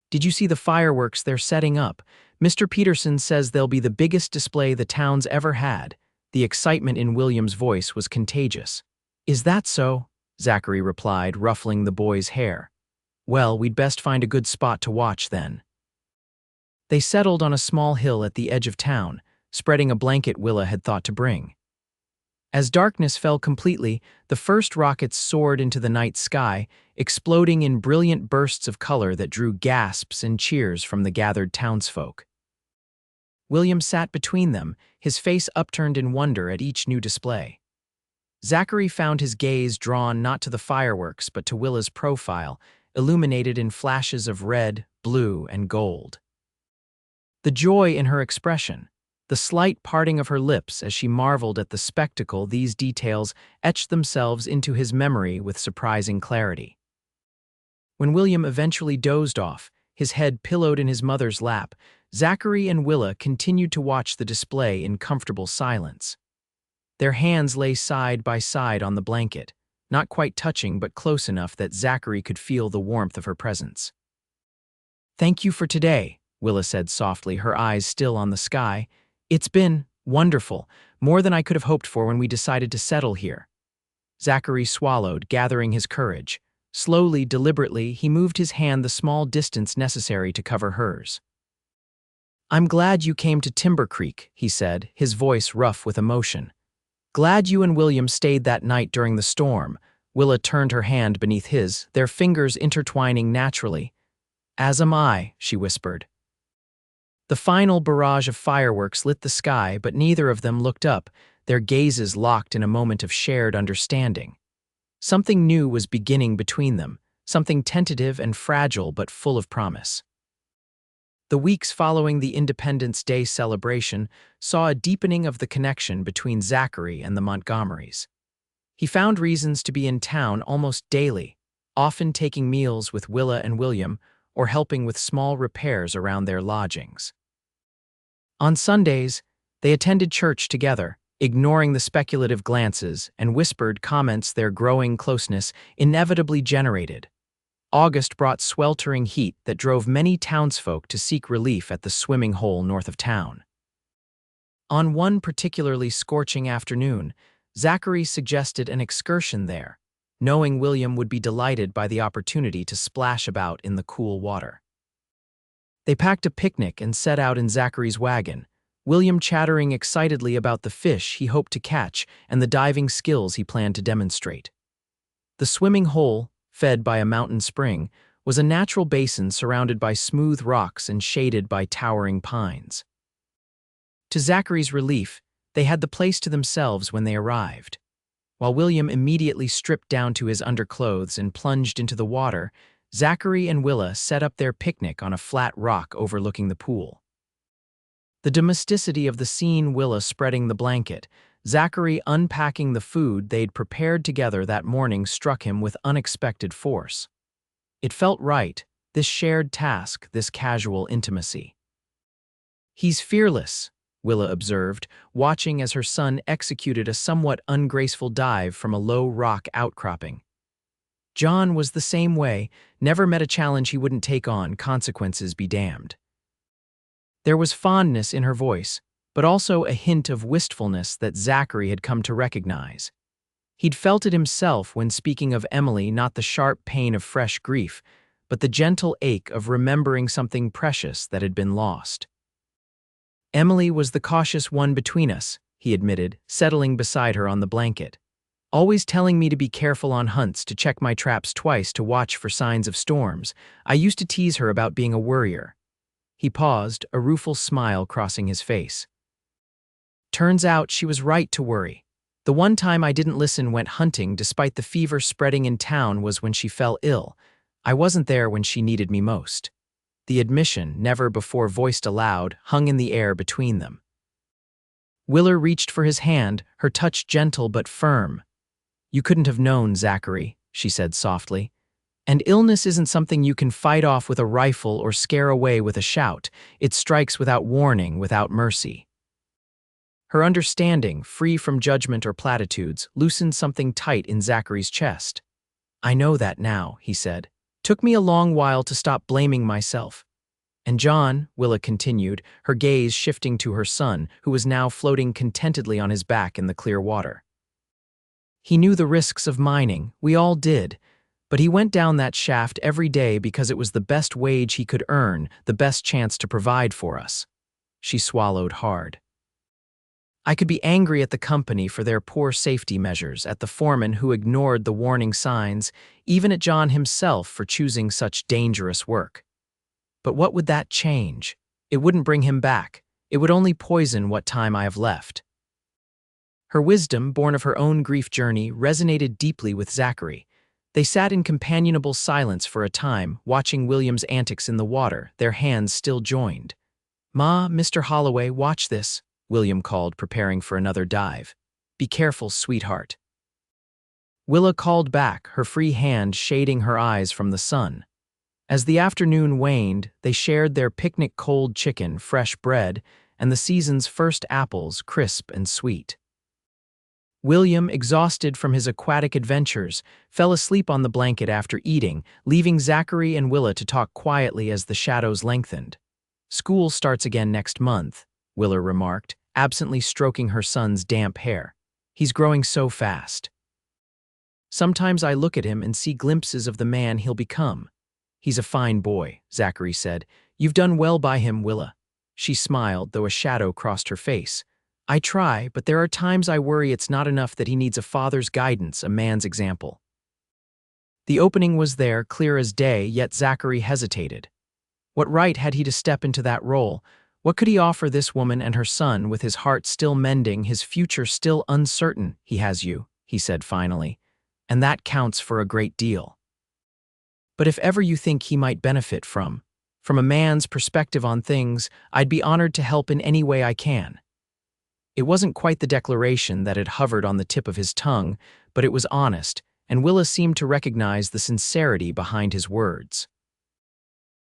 Did you see the fireworks they're setting up? Mr. Peterson says they'll be the biggest display the town's ever had." The excitement in William's voice was contagious. "Is that so?" Zachary replied, ruffling the boy's hair. "Well, we'd best find a good spot to watch then." They settled on a small hill at the edge of town, spreading a blanket Willa had thought to bring. As darkness fell completely, the first rockets soared into the night sky, exploding in brilliant bursts of color that drew gasps and cheers from the gathered townsfolk. William sat between them, his face upturned in wonder at each new display. Zachary found his gaze drawn not to the fireworks but to Willa's profile, illuminated in flashes of red, blue, and gold. The joy in her expression, the slight parting of her lips as she marveled at the spectacle, these details etched themselves into his memory with surprising clarity. When William eventually dozed off, his head pillowed in his mother's lap, Zachary and Willa continued to watch the display in comfortable silence. Their hands lay side by side on the blanket, not quite touching but close enough that Zachary could feel the warmth of her presence. "Thank you for today," Willa said softly, her eyes still on the sky. "It's been wonderful, more than I could have hoped for when we decided to settle here." Zachary swallowed, gathering his courage. Slowly, deliberately, he moved his hand the small distance necessary to cover hers. "I'm glad you came to Timber Creek," he said, his voice rough with emotion. "Glad you and William stayed that night during the storm." Willa turned her hand beneath his, their fingers intertwining naturally. "As am I," she whispered. The final barrage of fireworks lit the sky, but neither of them looked up, their gazes locked in a moment of shared understanding. Something new was beginning between them, something tentative and fragile but full of promise. The weeks following the Independence Day celebration saw a deepening of the connection between Zachary and the Montgomerys. He found reasons to be in town almost daily, often taking meals with Willa and William or helping with small repairs around their lodgings. On Sundays, they attended church together, ignoring the speculative glances and whispered comments their growing closeness inevitably generated. August brought sweltering heat that drove many townsfolk to seek relief at the swimming hole north of town. On one particularly scorching afternoon, Zachary suggested an excursion there, knowing William would be delighted by the opportunity to splash about in the cool water. They packed a picnic and set out in Zachary's wagon, William chattering excitedly about the fish he hoped to catch and the diving skills he planned to demonstrate. The swimming hole, fed by a mountain spring, was a natural basin surrounded by smooth rocks and shaded by towering pines. To Zachary's relief, they had the place to themselves when they arrived. While William immediately stripped down to his underclothes and plunged into the water, Zachary and Willa set up their picnic on a flat rock overlooking the pool. The domesticity of the scene, Willa spreading the blanket, Zachary unpacking the food they'd prepared together that morning, struck him with unexpected force. It felt right, this shared task, this casual intimacy. "He's fearless," Willa observed, watching as her son executed a somewhat ungraceful dive from a low rock outcropping. John was the same way, never met a challenge he wouldn't take on, consequences be damned. There was fondness in her voice, but also a hint of wistfulness that Zachary had come to recognize. He'd felt it himself when speaking of Emily, not the sharp pain of fresh grief, but the gentle ache of remembering something precious that had been lost. "Emily was the cautious one between us," he admitted, settling beside her on the blanket. "Always telling me to be careful on hunts, to check my traps twice, to watch for signs of storms. I used to tease her about being a worrier." He paused, a rueful smile crossing his face. "Turns out she was right to worry. The one time I didn't listen, went hunting despite the fever spreading in town, was when she fell ill. I wasn't there when she needed me most." The admission, never before voiced aloud, hung in the air between them. Willa reached for his hand, her touch gentle but firm. "You couldn't have known, Zachary," she said softly. "And illness isn't something you can fight off with a rifle or scare away with a shout. It strikes without warning, without mercy." Her understanding, free from judgment or platitudes, loosened something tight in Zachary's chest. "I know that now," he said. "Took me a long while to stop blaming myself." "And John," Willa continued, her gaze shifting to her son, who was now floating contentedly on his back in the clear water. "He knew the risks of mining, we all did, but he went down that shaft every day because it was the best wage he could earn, the best chance to provide for us." She swallowed hard. "I could be angry at the company for their poor safety measures, at the foreman who ignored the warning signs, even at John himself for choosing such dangerous work. But what would that change? It wouldn't bring him back. It would only poison what time I have left." Her wisdom, born of her own grief journey, resonated deeply with Zachary. They sat in companionable silence for a time, watching William's antics in the water, their hands still joined. "Ma, Mr. Holloway, watch this," William called, preparing for another dive. "Be careful, sweetheart." Willa called back, her free hand shading her eyes from the sun. As the afternoon waned, they shared their picnic: cold chicken, fresh bread, and the season's first apples, crisp and sweet. William, exhausted from his aquatic adventures, fell asleep on the blanket after eating, leaving Zachary and Willa to talk quietly as the shadows lengthened. "School starts again next month," Willa remarked, absently stroking her son's damp hair. "He's growing so fast. Sometimes I look at him and see glimpses of the man he'll become." "He's a fine boy," Zachary said. "You've done well by him, Willa." She smiled, though a shadow crossed her face. "I try, but there are times I worry it's not enough, that he needs a father's guidance, a man's example." The opening was there, clear as day, yet Zachary hesitated. What right had he to step into that role? What could he offer this woman and her son, with his heart still mending, his future still uncertain? "He has you," he said finally, "and that counts for a great deal. But if ever you think he might benefit from a man's perspective on things, I'd be honored to help in any way I can." It wasn't quite the declaration that had hovered on the tip of his tongue, but it was honest, and Willa seemed to recognize the sincerity behind his words.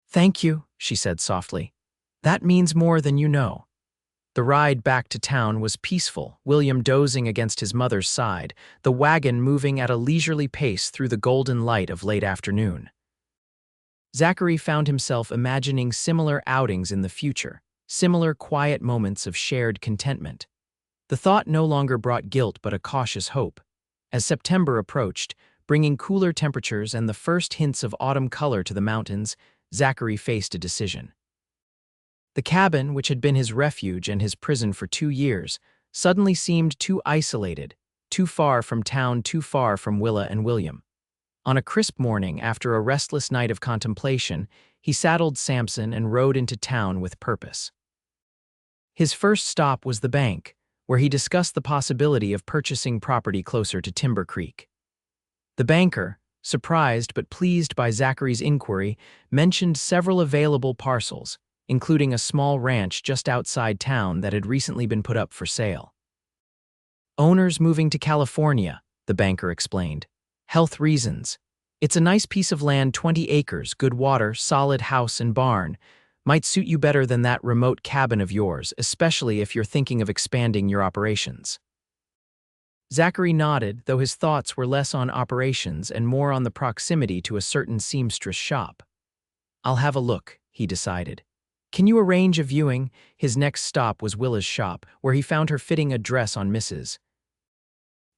"Thank you," she said softly. "That means more than you know." The ride back to town was peaceful, William dozing against his mother's side, the wagon moving at a leisurely pace through the golden light of late afternoon. Zachary found himself imagining similar outings in the future, similar quiet moments of shared contentment. The thought no longer brought guilt but a cautious hope. As September approached, bringing cooler temperatures and the first hints of autumn color to the mountains, Zachary faced a decision. The cabin, which had been his refuge and his prison for 2 years, suddenly seemed too isolated, too far from town, too far from Willa and William. On a crisp morning, after a restless night of contemplation, he saddled Samson and rode into town with purpose. His first stop was the bank, where he discussed the possibility of purchasing property closer to Timber Creek. The banker, surprised but pleased by Zachary's inquiry, mentioned several available parcels, including a small ranch just outside town that had recently been put up for sale. Owners moving to California, the banker explained. Health reasons. It's a nice piece of land, 20 acres, good water, solid house and barn. Might suit you better than that remote cabin of yours, especially if you're thinking of expanding your operations. Zachary nodded, though his thoughts were less on operations and more on the proximity to a certain seamstress shop. I'll have a look, he decided. Can you arrange a viewing? His next stop was Willa's shop, where he found her fitting a dress on Mrs.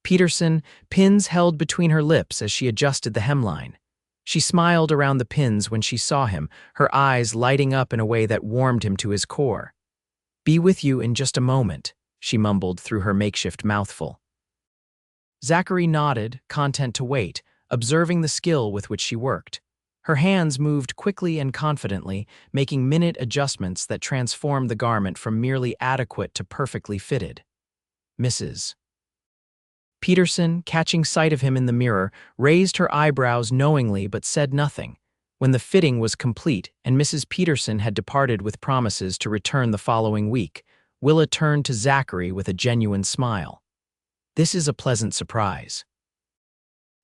Peterson, pins held between her lips as she adjusted the hemline. She smiled around the pins when she saw him, her eyes lighting up in a way that warmed him to his core. Be with you in just a moment, she mumbled through her makeshift mouthful. Zachary nodded, content to wait, observing the skill with which she worked. Her hands moved quickly and confidently, making minute adjustments that transformed the garment from merely adequate to perfectly fitted. Mrs. Peterson, catching sight of him in the mirror, raised her eyebrows knowingly but said nothing. When the fitting was complete and Mrs. Peterson had departed with promises to return the following week, Willa turned to Zachary with a genuine smile. This is a pleasant surprise.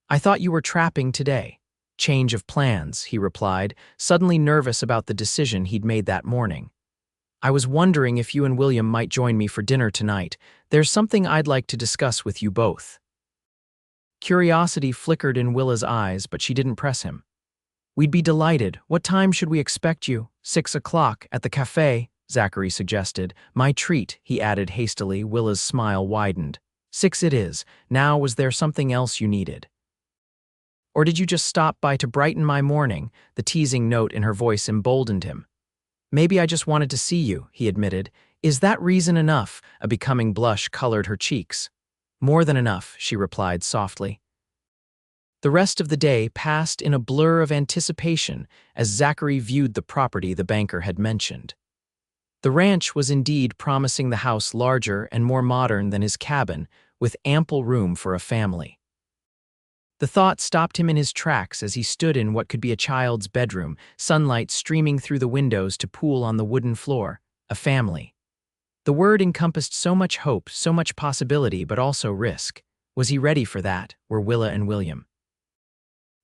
I thought you were trapping today. Change of plans, he replied, suddenly nervous about the decision he'd made that morning. I was wondering if you and William might join me for dinner tonight. There's something I'd like to discuss with you both. Curiosity flickered in Willa's eyes, but she didn't press him. We'd be delighted. What time should we expect you? 6 o'clock at the cafe, Zachary suggested. My treat, he added hastily. Willa's smile widened. 6 it is. Now, was there something else you needed? Or did you just stop by to brighten my morning? The teasing note in her voice emboldened him. Maybe I just wanted to see you, he admitted. Is that reason enough? A becoming blush colored her cheeks. More than enough, she replied softly. The rest of the day passed in a blur of anticipation as Zachary viewed the property the banker had mentioned. The ranch was indeed promising the house larger and more modern than his cabin, with ample room for a family. The thought stopped him in his tracks as he stood in what could be a child's bedroom, sunlight streaming through the windows to pool on the wooden floor. A family. The word encompassed so much hope, so much possibility, but also risk. Was he ready for that? Were Willa and William?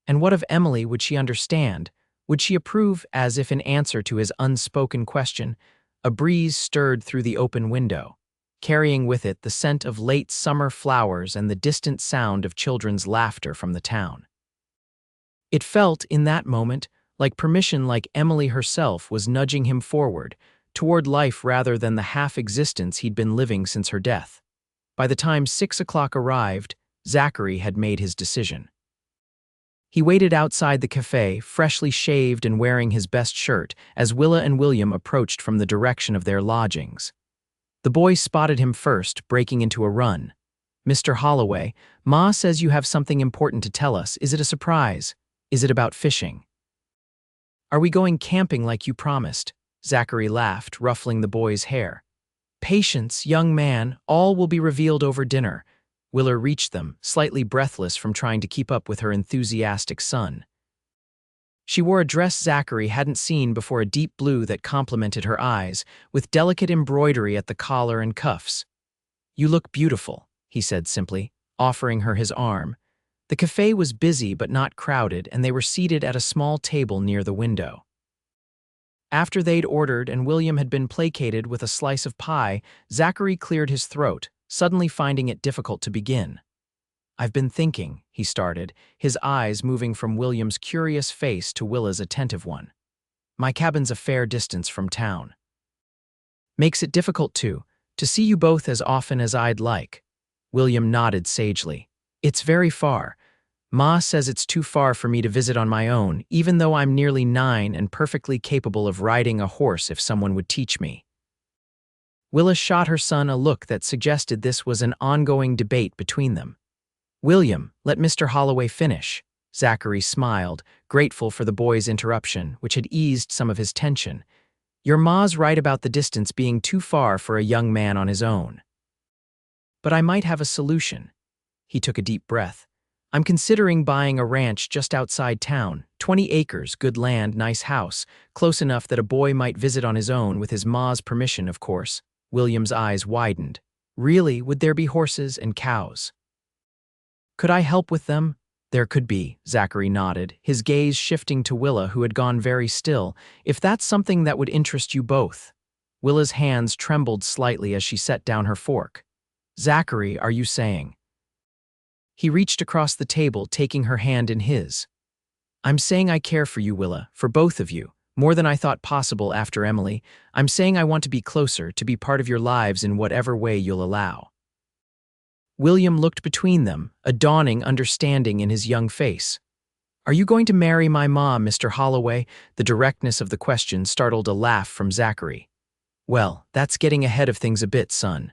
And what of Emily? Would she understand? Would she approve? As if in answer to his unspoken question, a breeze stirred through the open window, carrying with it the scent of late summer flowers and the distant sound of children's laughter from the town. It felt, in that moment, like permission, like Emily herself was nudging him forward, toward life rather than the half-existence he'd been living since her death. By the time 6 o'clock arrived, Zachary had made his decision. He waited outside the cafe, freshly shaved and wearing his best shirt, as Willa and William approached from the direction of their lodgings. The boy spotted him first, breaking into a run. Mr. Holloway, Ma says you have something important to tell us. Is it a surprise? Is it about fishing? Are we going camping like you promised? Zachary laughed, ruffling the boy's hair. Patience, young man, all will be revealed over dinner. Willa reached them, slightly breathless from trying to keep up with her enthusiastic son. She wore a dress Zachary hadn't seen before, a deep blue that complemented her eyes, with delicate embroidery at the collar and cuffs. You look beautiful, he said simply, offering her his arm. The cafe was busy but not crowded, and they were seated at a small table near the window. After they'd ordered and William had been placated with a slice of pie, Zachary cleared his throat, suddenly finding it difficult to begin. I've been thinking, he started, his eyes moving from William's curious face to Willa's attentive one. My cabin's a fair distance from town. Makes it difficult to see you both as often as I'd like. William nodded sagely. It's very far. Ma says it's too far for me to visit on my own, even though I'm nearly 9 and perfectly capable of riding a horse if someone would teach me. Willa shot her son a look that suggested this was an ongoing debate between them. William, let Mr. Holloway finish. Zachary smiled, grateful for the boy's interruption, which had eased some of his tension. Your ma's right about the distance being too far for a young man on his own. But I might have a solution. He took a deep breath. I'm considering buying a ranch just outside town, 20 acres, good land, nice house, close enough that a boy might visit on his own with his ma's permission, of course. William's eyes widened. Really, would there be horses and cows? Could I help with them? There could be, Zachary nodded, his gaze shifting to Willa, who had gone very still. If that's something that would interest you both. Willa's hands trembled slightly as she set down her fork. Zachary, are you saying? He reached across the table, taking her hand in his. I'm saying I care for you, Willa, for both of you, more than I thought possible after Emily. I'm saying I want to be closer, to be part of your lives in whatever way you'll allow. William looked between them, a dawning understanding in his young face. Are you going to marry my mom, Mr. Holloway? The directness of the question startled a laugh from Zachary. Well, that's getting ahead of things a bit, son.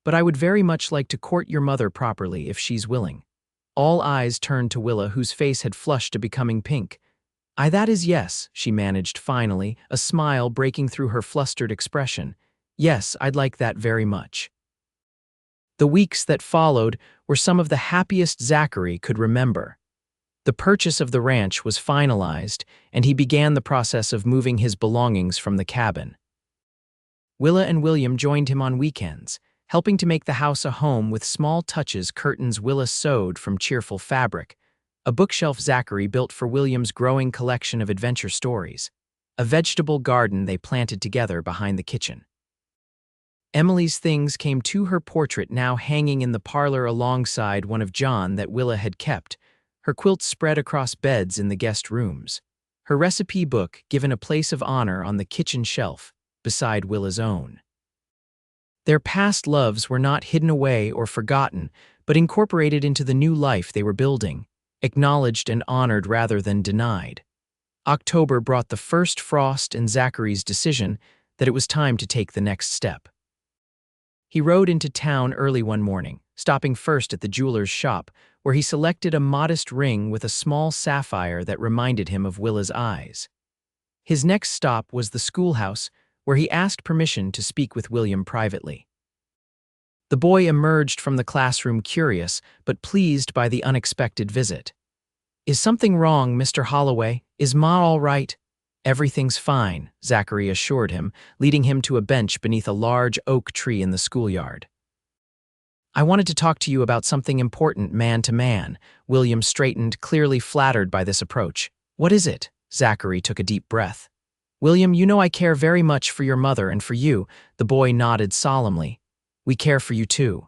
But I would very much like to court your mother properly if she's willing. All eyes turned to Willa, whose face had flushed to becoming pink. That is yes, she managed finally, a smile breaking through her flustered expression. Yes, I'd like that very much. The weeks that followed were some of the happiest Zachary could remember. The purchase of the ranch was finalized, and he began the process of moving his belongings from the cabin. Willa and William joined him on weekends, helping to make the house a home with small touches, curtains Willa sewed from cheerful fabric, a bookshelf Zachary built for William's growing collection of adventure stories, a vegetable garden they planted together behind the kitchen. Emily's things came to her portrait now hanging in the parlor alongside one of John that Willa had kept, her quilts spread across beds in the guest rooms, her recipe book given a place of honor on the kitchen shelf beside Willa's own. Their past loves were not hidden away or forgotten, but incorporated into the new life they were building, acknowledged and honored rather than denied. October brought the first frost and Zachary's decision that it was time to take the next step. He rode into town early one morning, stopping first at the jeweler's shop, where he selected a modest ring with a small sapphire that reminded him of Willa's eyes. His next stop was the schoolhouse, where he asked permission to speak with William privately. The boy emerged from the classroom curious, but pleased by the unexpected visit. Is something wrong, Mr. Holloway? Is Ma all right? Everything's fine, Zachary assured him, leading him to a bench beneath a large oak tree in the schoolyard. I wanted to talk to you about something important man to man. William straightened, clearly flattered by this approach. What is it? Zachary took a deep breath. William, you know I care very much for your mother and for you. The boy nodded solemnly. We care for you too.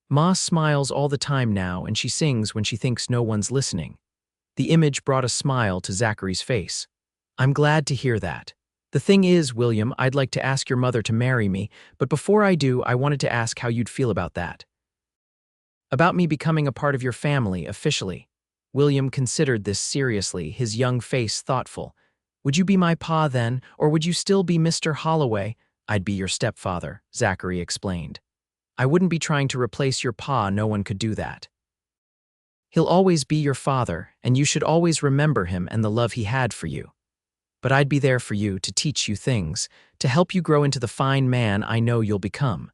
Ma smiles all the time now, and she sings when she thinks no one's listening. The image brought a smile to Zachary's face. I'm glad to hear that. The thing is, William, I'd like to ask your mother to marry me, but before I do, I wanted to ask how you'd feel about that. About me becoming a part of your family, officially. William considered this seriously, his young face thoughtful. Would you be my pa then, or would you still be Mr. Holloway? I'd be your stepfather, Zachary explained. I wouldn't be trying to replace your pa, no one could do that. He'll always be your father, and you should always remember him and the love he had for you. But I'd be there for you to teach you things, to help you grow into the fine man I know you'll become.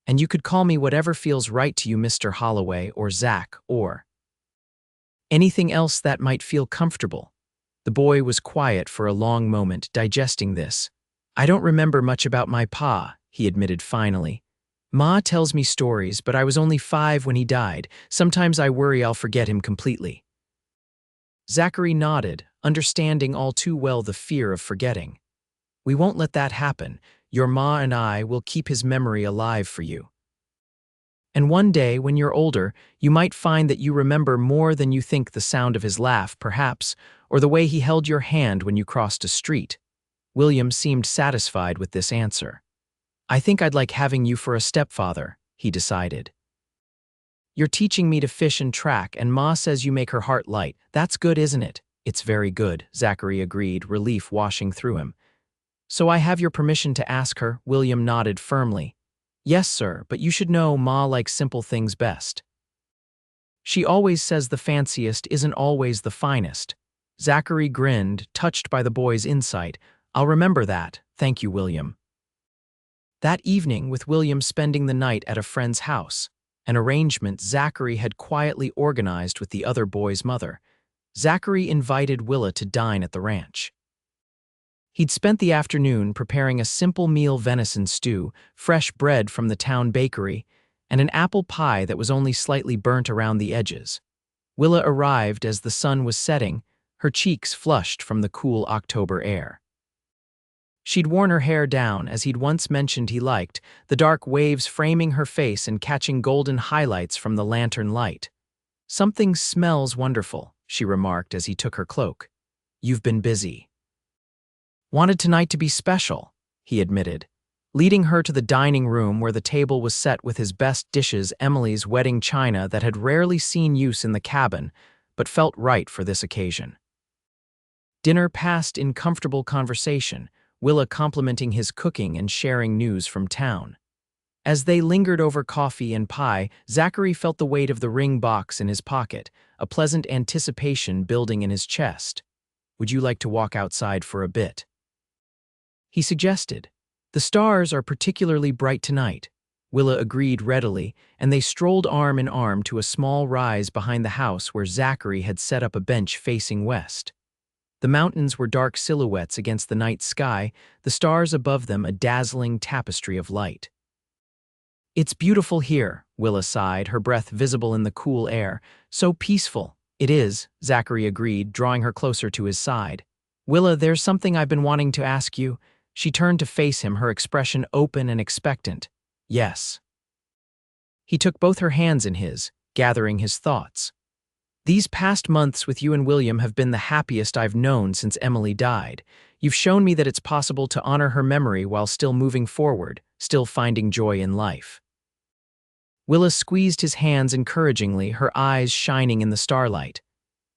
And you could call me whatever feels right to you, Mr. Holloway or Zach or anything else that might feel comfortable. The boy was quiet for a long moment, digesting this. I don't remember much about my pa, he admitted finally. Ma tells me stories, but I was only 5 when he died. Sometimes I worry I'll forget him completely. Zachary nodded, understanding all too well the fear of forgetting. We won't let that happen. Your ma and I will keep his memory alive for you. And one day, when you're older, you might find that you remember more than you think the sound of his laugh, perhaps, or the way he held your hand when you crossed a street. William seemed satisfied with this answer. I think I'd like having you for a stepfather, he decided. You're teaching me to fish and track, and Ma says you make her heart light. That's good, isn't it? It's very good, Zachary agreed, relief washing through him. So I have your permission to ask her? William nodded firmly. Yes, sir, but you should know Ma likes simple things best. She always says the fanciest isn't always the finest. Zachary grinned, touched by the boy's insight. I'll remember that. Thank you, William. That evening, with William spending the night at a friend's house, an arrangement Zachary had quietly organized with the other boy's mother, Zachary invited Willa to dine at the ranch. He'd spent the afternoon preparing a simple meal: venison stew, fresh bread from the town bakery, and an apple pie that was only slightly burnt around the edges. Willa arrived as the sun was setting, her cheeks flushed from the cool October air. She'd worn her hair down, as he'd once mentioned he liked, the dark waves framing her face and catching golden highlights from the lantern light. "Something smells wonderful," she remarked as he took her cloak. "You've been busy." "Wanted tonight to be special," he admitted, leading her to the dining room where the table was set with his best dishes, Emily's wedding china that had rarely seen use in the cabin, but felt right for this occasion. Dinner passed in comfortable conversation, Willa complimenting his cooking and sharing news from town. As they lingered over coffee and pie, Zachary felt the weight of the ring box in his pocket, a pleasant anticipation building in his chest. "Would you like to walk outside for a bit?" he suggested. "The stars are particularly bright tonight." Willa agreed readily, and they strolled arm in arm to a small rise behind the house where Zachary had set up a bench facing west. The mountains were dark silhouettes against the night sky, the stars above them a dazzling tapestry of light. "It's beautiful here," Willa sighed, her breath visible in the cool air. "So peaceful." "It is," Zachary agreed, drawing her closer to his side. "Willa, there's something I've been wanting to ask you." She turned to face him, her expression open and expectant. "Yes." He took both her hands in his, gathering his thoughts. "These past months with you and William have been the happiest I've known since Emily died. You've shown me that it's possible to honor her memory while still moving forward, still finding joy in life." Willa squeezed his hands encouragingly, her eyes shining in the starlight.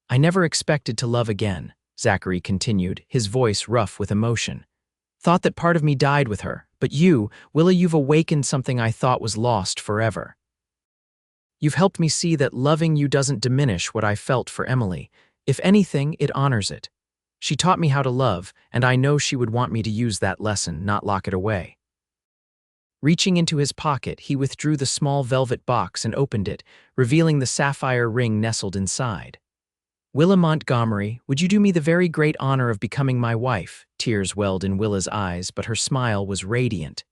"I never expected to love again," Zachary continued, his voice rough with emotion. "Thought that part of me died with her, but you, Willa, you've awakened something I thought was lost forever. You've helped me see that loving you doesn't diminish what I felt for Emily. If anything, it honors it. She taught me how to love, and I know she would want me to use that lesson, not lock it away." Reaching into his pocket, he withdrew the small velvet box and opened it, revealing the sapphire ring nestled inside. "Willa Montgomery, would you do me the very great honor of becoming my wife?" Tears welled in Willa's eyes, but her smile was radiant.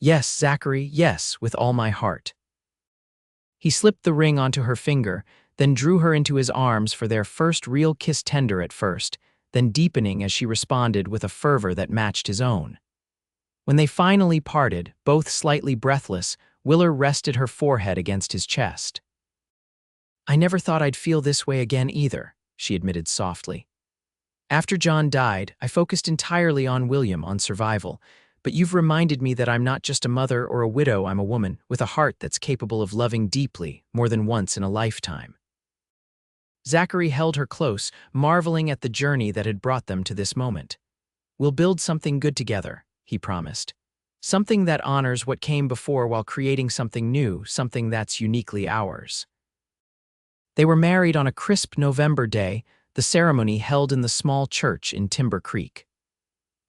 "Yes, Zachary, yes, with all my heart." He slipped the ring onto her finger, then drew her into his arms for their first real kiss, tender at first, then deepening as she responded with a fervor that matched his own. When they finally parted, both slightly breathless, Willa rested her forehead against his chest. "I never thought I'd feel this way again either," she admitted softly. "After John died, I focused entirely on William, on survival. But you've reminded me that I'm not just a mother or a widow, I'm a woman with a heart that's capable of loving deeply, more than once in a lifetime." Zachary held her close, marveling at the journey that had brought them to this moment. "We'll build something good together," he promised. "Something that honors what came before while creating something new, something that's uniquely ours." They were married on a crisp November day, the ceremony held in the small church in Timber Creek.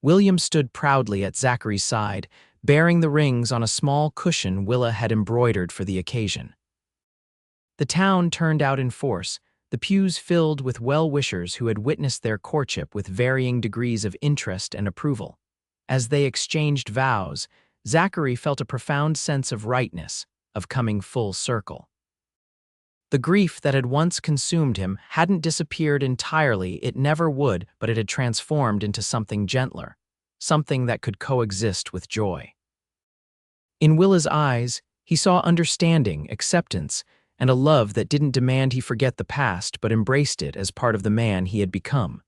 William stood proudly at Zachary's side, bearing the rings on a small cushion Willa had embroidered for the occasion. The town turned out in force, the pews filled with well-wishers who had witnessed their courtship with varying degrees of interest and approval. As they exchanged vows, Zachary felt a profound sense of rightness, of coming full circle. The grief that had once consumed him hadn't disappeared entirely, it never would, but it had transformed into something gentler, something that could coexist with joy. In Willa's eyes, he saw understanding, acceptance, and a love that didn't demand he forget the past but embraced it as part of the man he had become.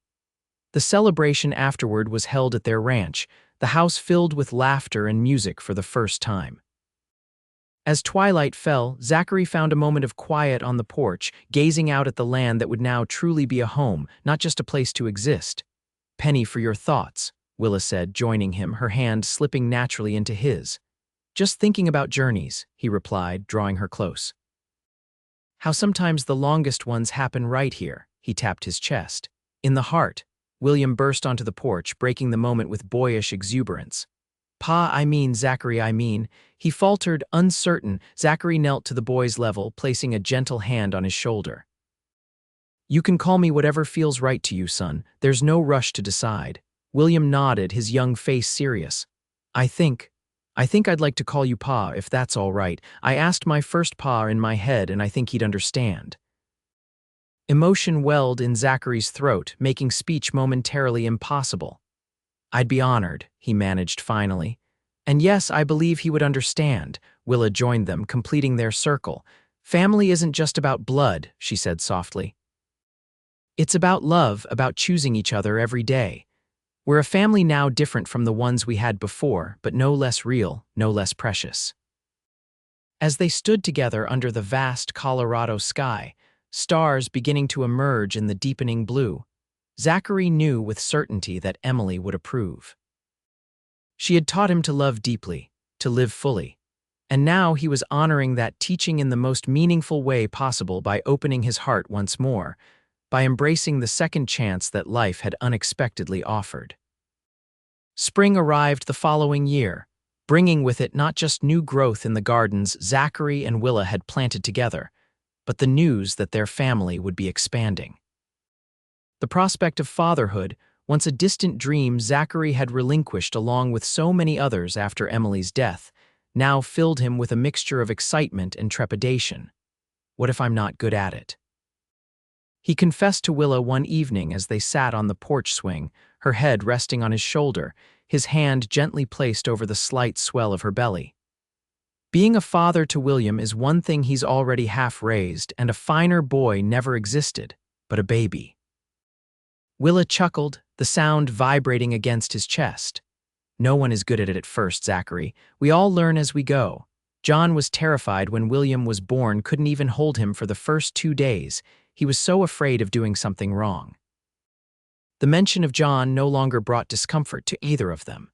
The celebration afterward was held at their ranch, the house filled with laughter and music for the first time. As twilight fell, Zachary found a moment of quiet on the porch, gazing out at the land that would now truly be a home, not just a place to exist. "Penny for your thoughts," Willa said, joining him, her hand slipping naturally into his. "Just thinking about journeys," he replied, drawing her close. "How sometimes the longest ones happen right here," he tapped his chest. "In the heart." William burst onto the porch, breaking the moment with boyish exuberance. Zachary. He faltered, uncertain. Zachary knelt to the boy's level, placing a gentle hand on his shoulder. You can call me whatever feels right to you, son. There's no rush to decide. William nodded, his young face serious. I think I'd like to call you Pa, if that's all right. I asked my first Pa in my head, and I think he'd understand. Emotion welled in Zachary's throat, making speech momentarily impossible. I'd be honored, he managed finally. And yes, I believe he would understand. Willa joined them, completing their circle. Family isn't just about blood, she said softly. It's about love, about choosing each other every day. We're a family now different from the ones we had before, but no less real, no less precious. As they stood together under the vast Colorado sky, stars beginning to emerge in the deepening blue, Zachary knew with certainty that Emily would approve. She had taught him to love deeply, to live fully, and now he was honoring that teaching in the most meaningful way possible by opening his heart once more, by embracing the second chance that life had unexpectedly offered. Spring arrived the following year, bringing with it not just new growth in the gardens Zachary and Willa had planted together, but the news that their family would be expanding. The prospect of fatherhood, once a distant dream Zachary had relinquished along with so many others after Emily's death, now filled him with a mixture of excitement and trepidation. What if I'm not good at it? He confessed to Willa one evening as they sat on the porch swing, her head resting on his shoulder, his hand gently placed over the slight swell of her belly. Being a father to William is one thing he's already half raised, and a finer boy never existed, but a baby. Willa chuckled, the sound vibrating against his chest. No one is good at it at first, Zachary. We all learn as we go. John was terrified when William was born, couldn't even hold him for the first 2 days. He was so afraid of doing something wrong. The mention of John no longer brought discomfort to either of them.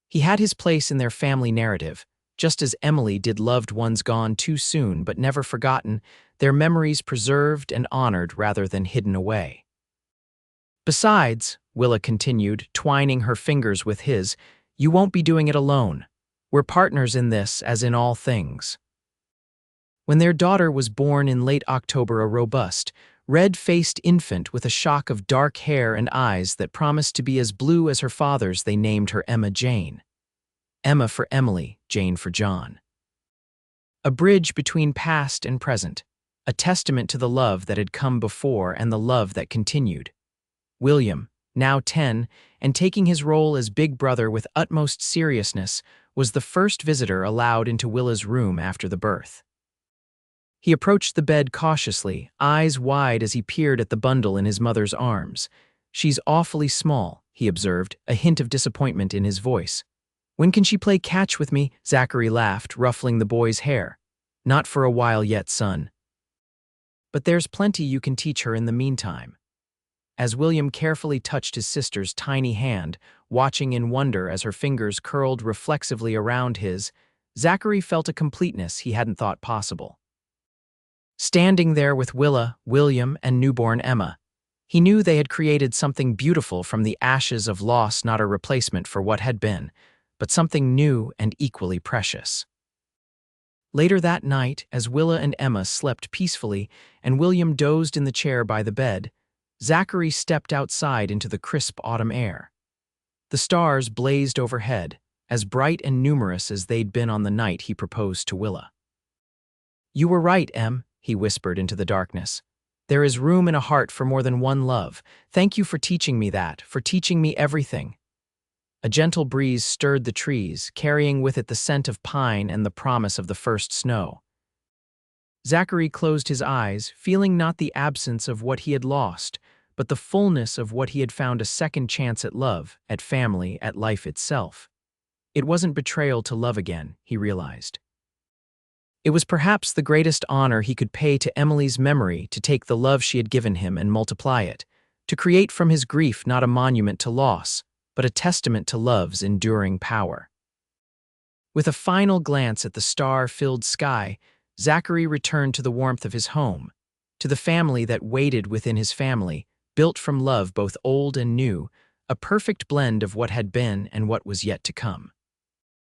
He had his place in their family narrative, just as Emily did loved ones gone too soon but never forgotten, their memories preserved and honored rather than hidden away. Besides, Willa continued, twining her fingers with his, you won't be doing it alone. We're partners in this, as in all things. When their daughter was born in late October, a robust, red-faced infant with a shock of dark hair and eyes that promised to be as blue as her father's, they named her Emma Jane. Emma for Emily, Jane for John. A bridge between past and present, a testament to the love that had come before and the love that continued. William, now 10, and taking his role as big brother with utmost seriousness, was the first visitor allowed into Willa's room after the birth. He approached the bed cautiously, eyes wide as he peered at the bundle in his mother's arms. She's awfully small, he observed, a hint of disappointment in his voice. When can she play catch with me? Zachary laughed, ruffling the boy's hair. Not for a while yet, son. But there's plenty you can teach her in the meantime. As William carefully touched his sister's tiny hand, watching in wonder as her fingers curled reflexively around his, Zachary felt a completeness he hadn't thought possible. Standing there with Willa, William, and newborn Emma, he knew they had created something beautiful from the ashes of loss, not a replacement for what had been, but something new and equally precious. Later that night, as Willa and Emma slept peacefully and William dozed in the chair by the bed, Zachary stepped outside into the crisp autumn air. The stars blazed overhead, as bright and numerous as they'd been on the night he proposed to Willa. You were right, Em, he whispered into the darkness. There is room in a heart for more than one love. Thank you for teaching me that, for teaching me everything. A gentle breeze stirred the trees, carrying with it the scent of pine and the promise of the first snow. Zachary closed his eyes, feeling not the absence of what he had lost, but the fullness of what he had found a second chance at love, at family, at life itself. It wasn't betrayal to love again, he realized. It was perhaps the greatest honor he could pay to Emily's memory, to take the love she had given him and multiply it, to create from his grief not a monument to loss, but a testament to love's enduring power. With a final glance at the star-filled sky, Zachary returned to the warmth of his home, to the family that waited within his family, built from love both old and new, a perfect blend of what had been and what was yet to come.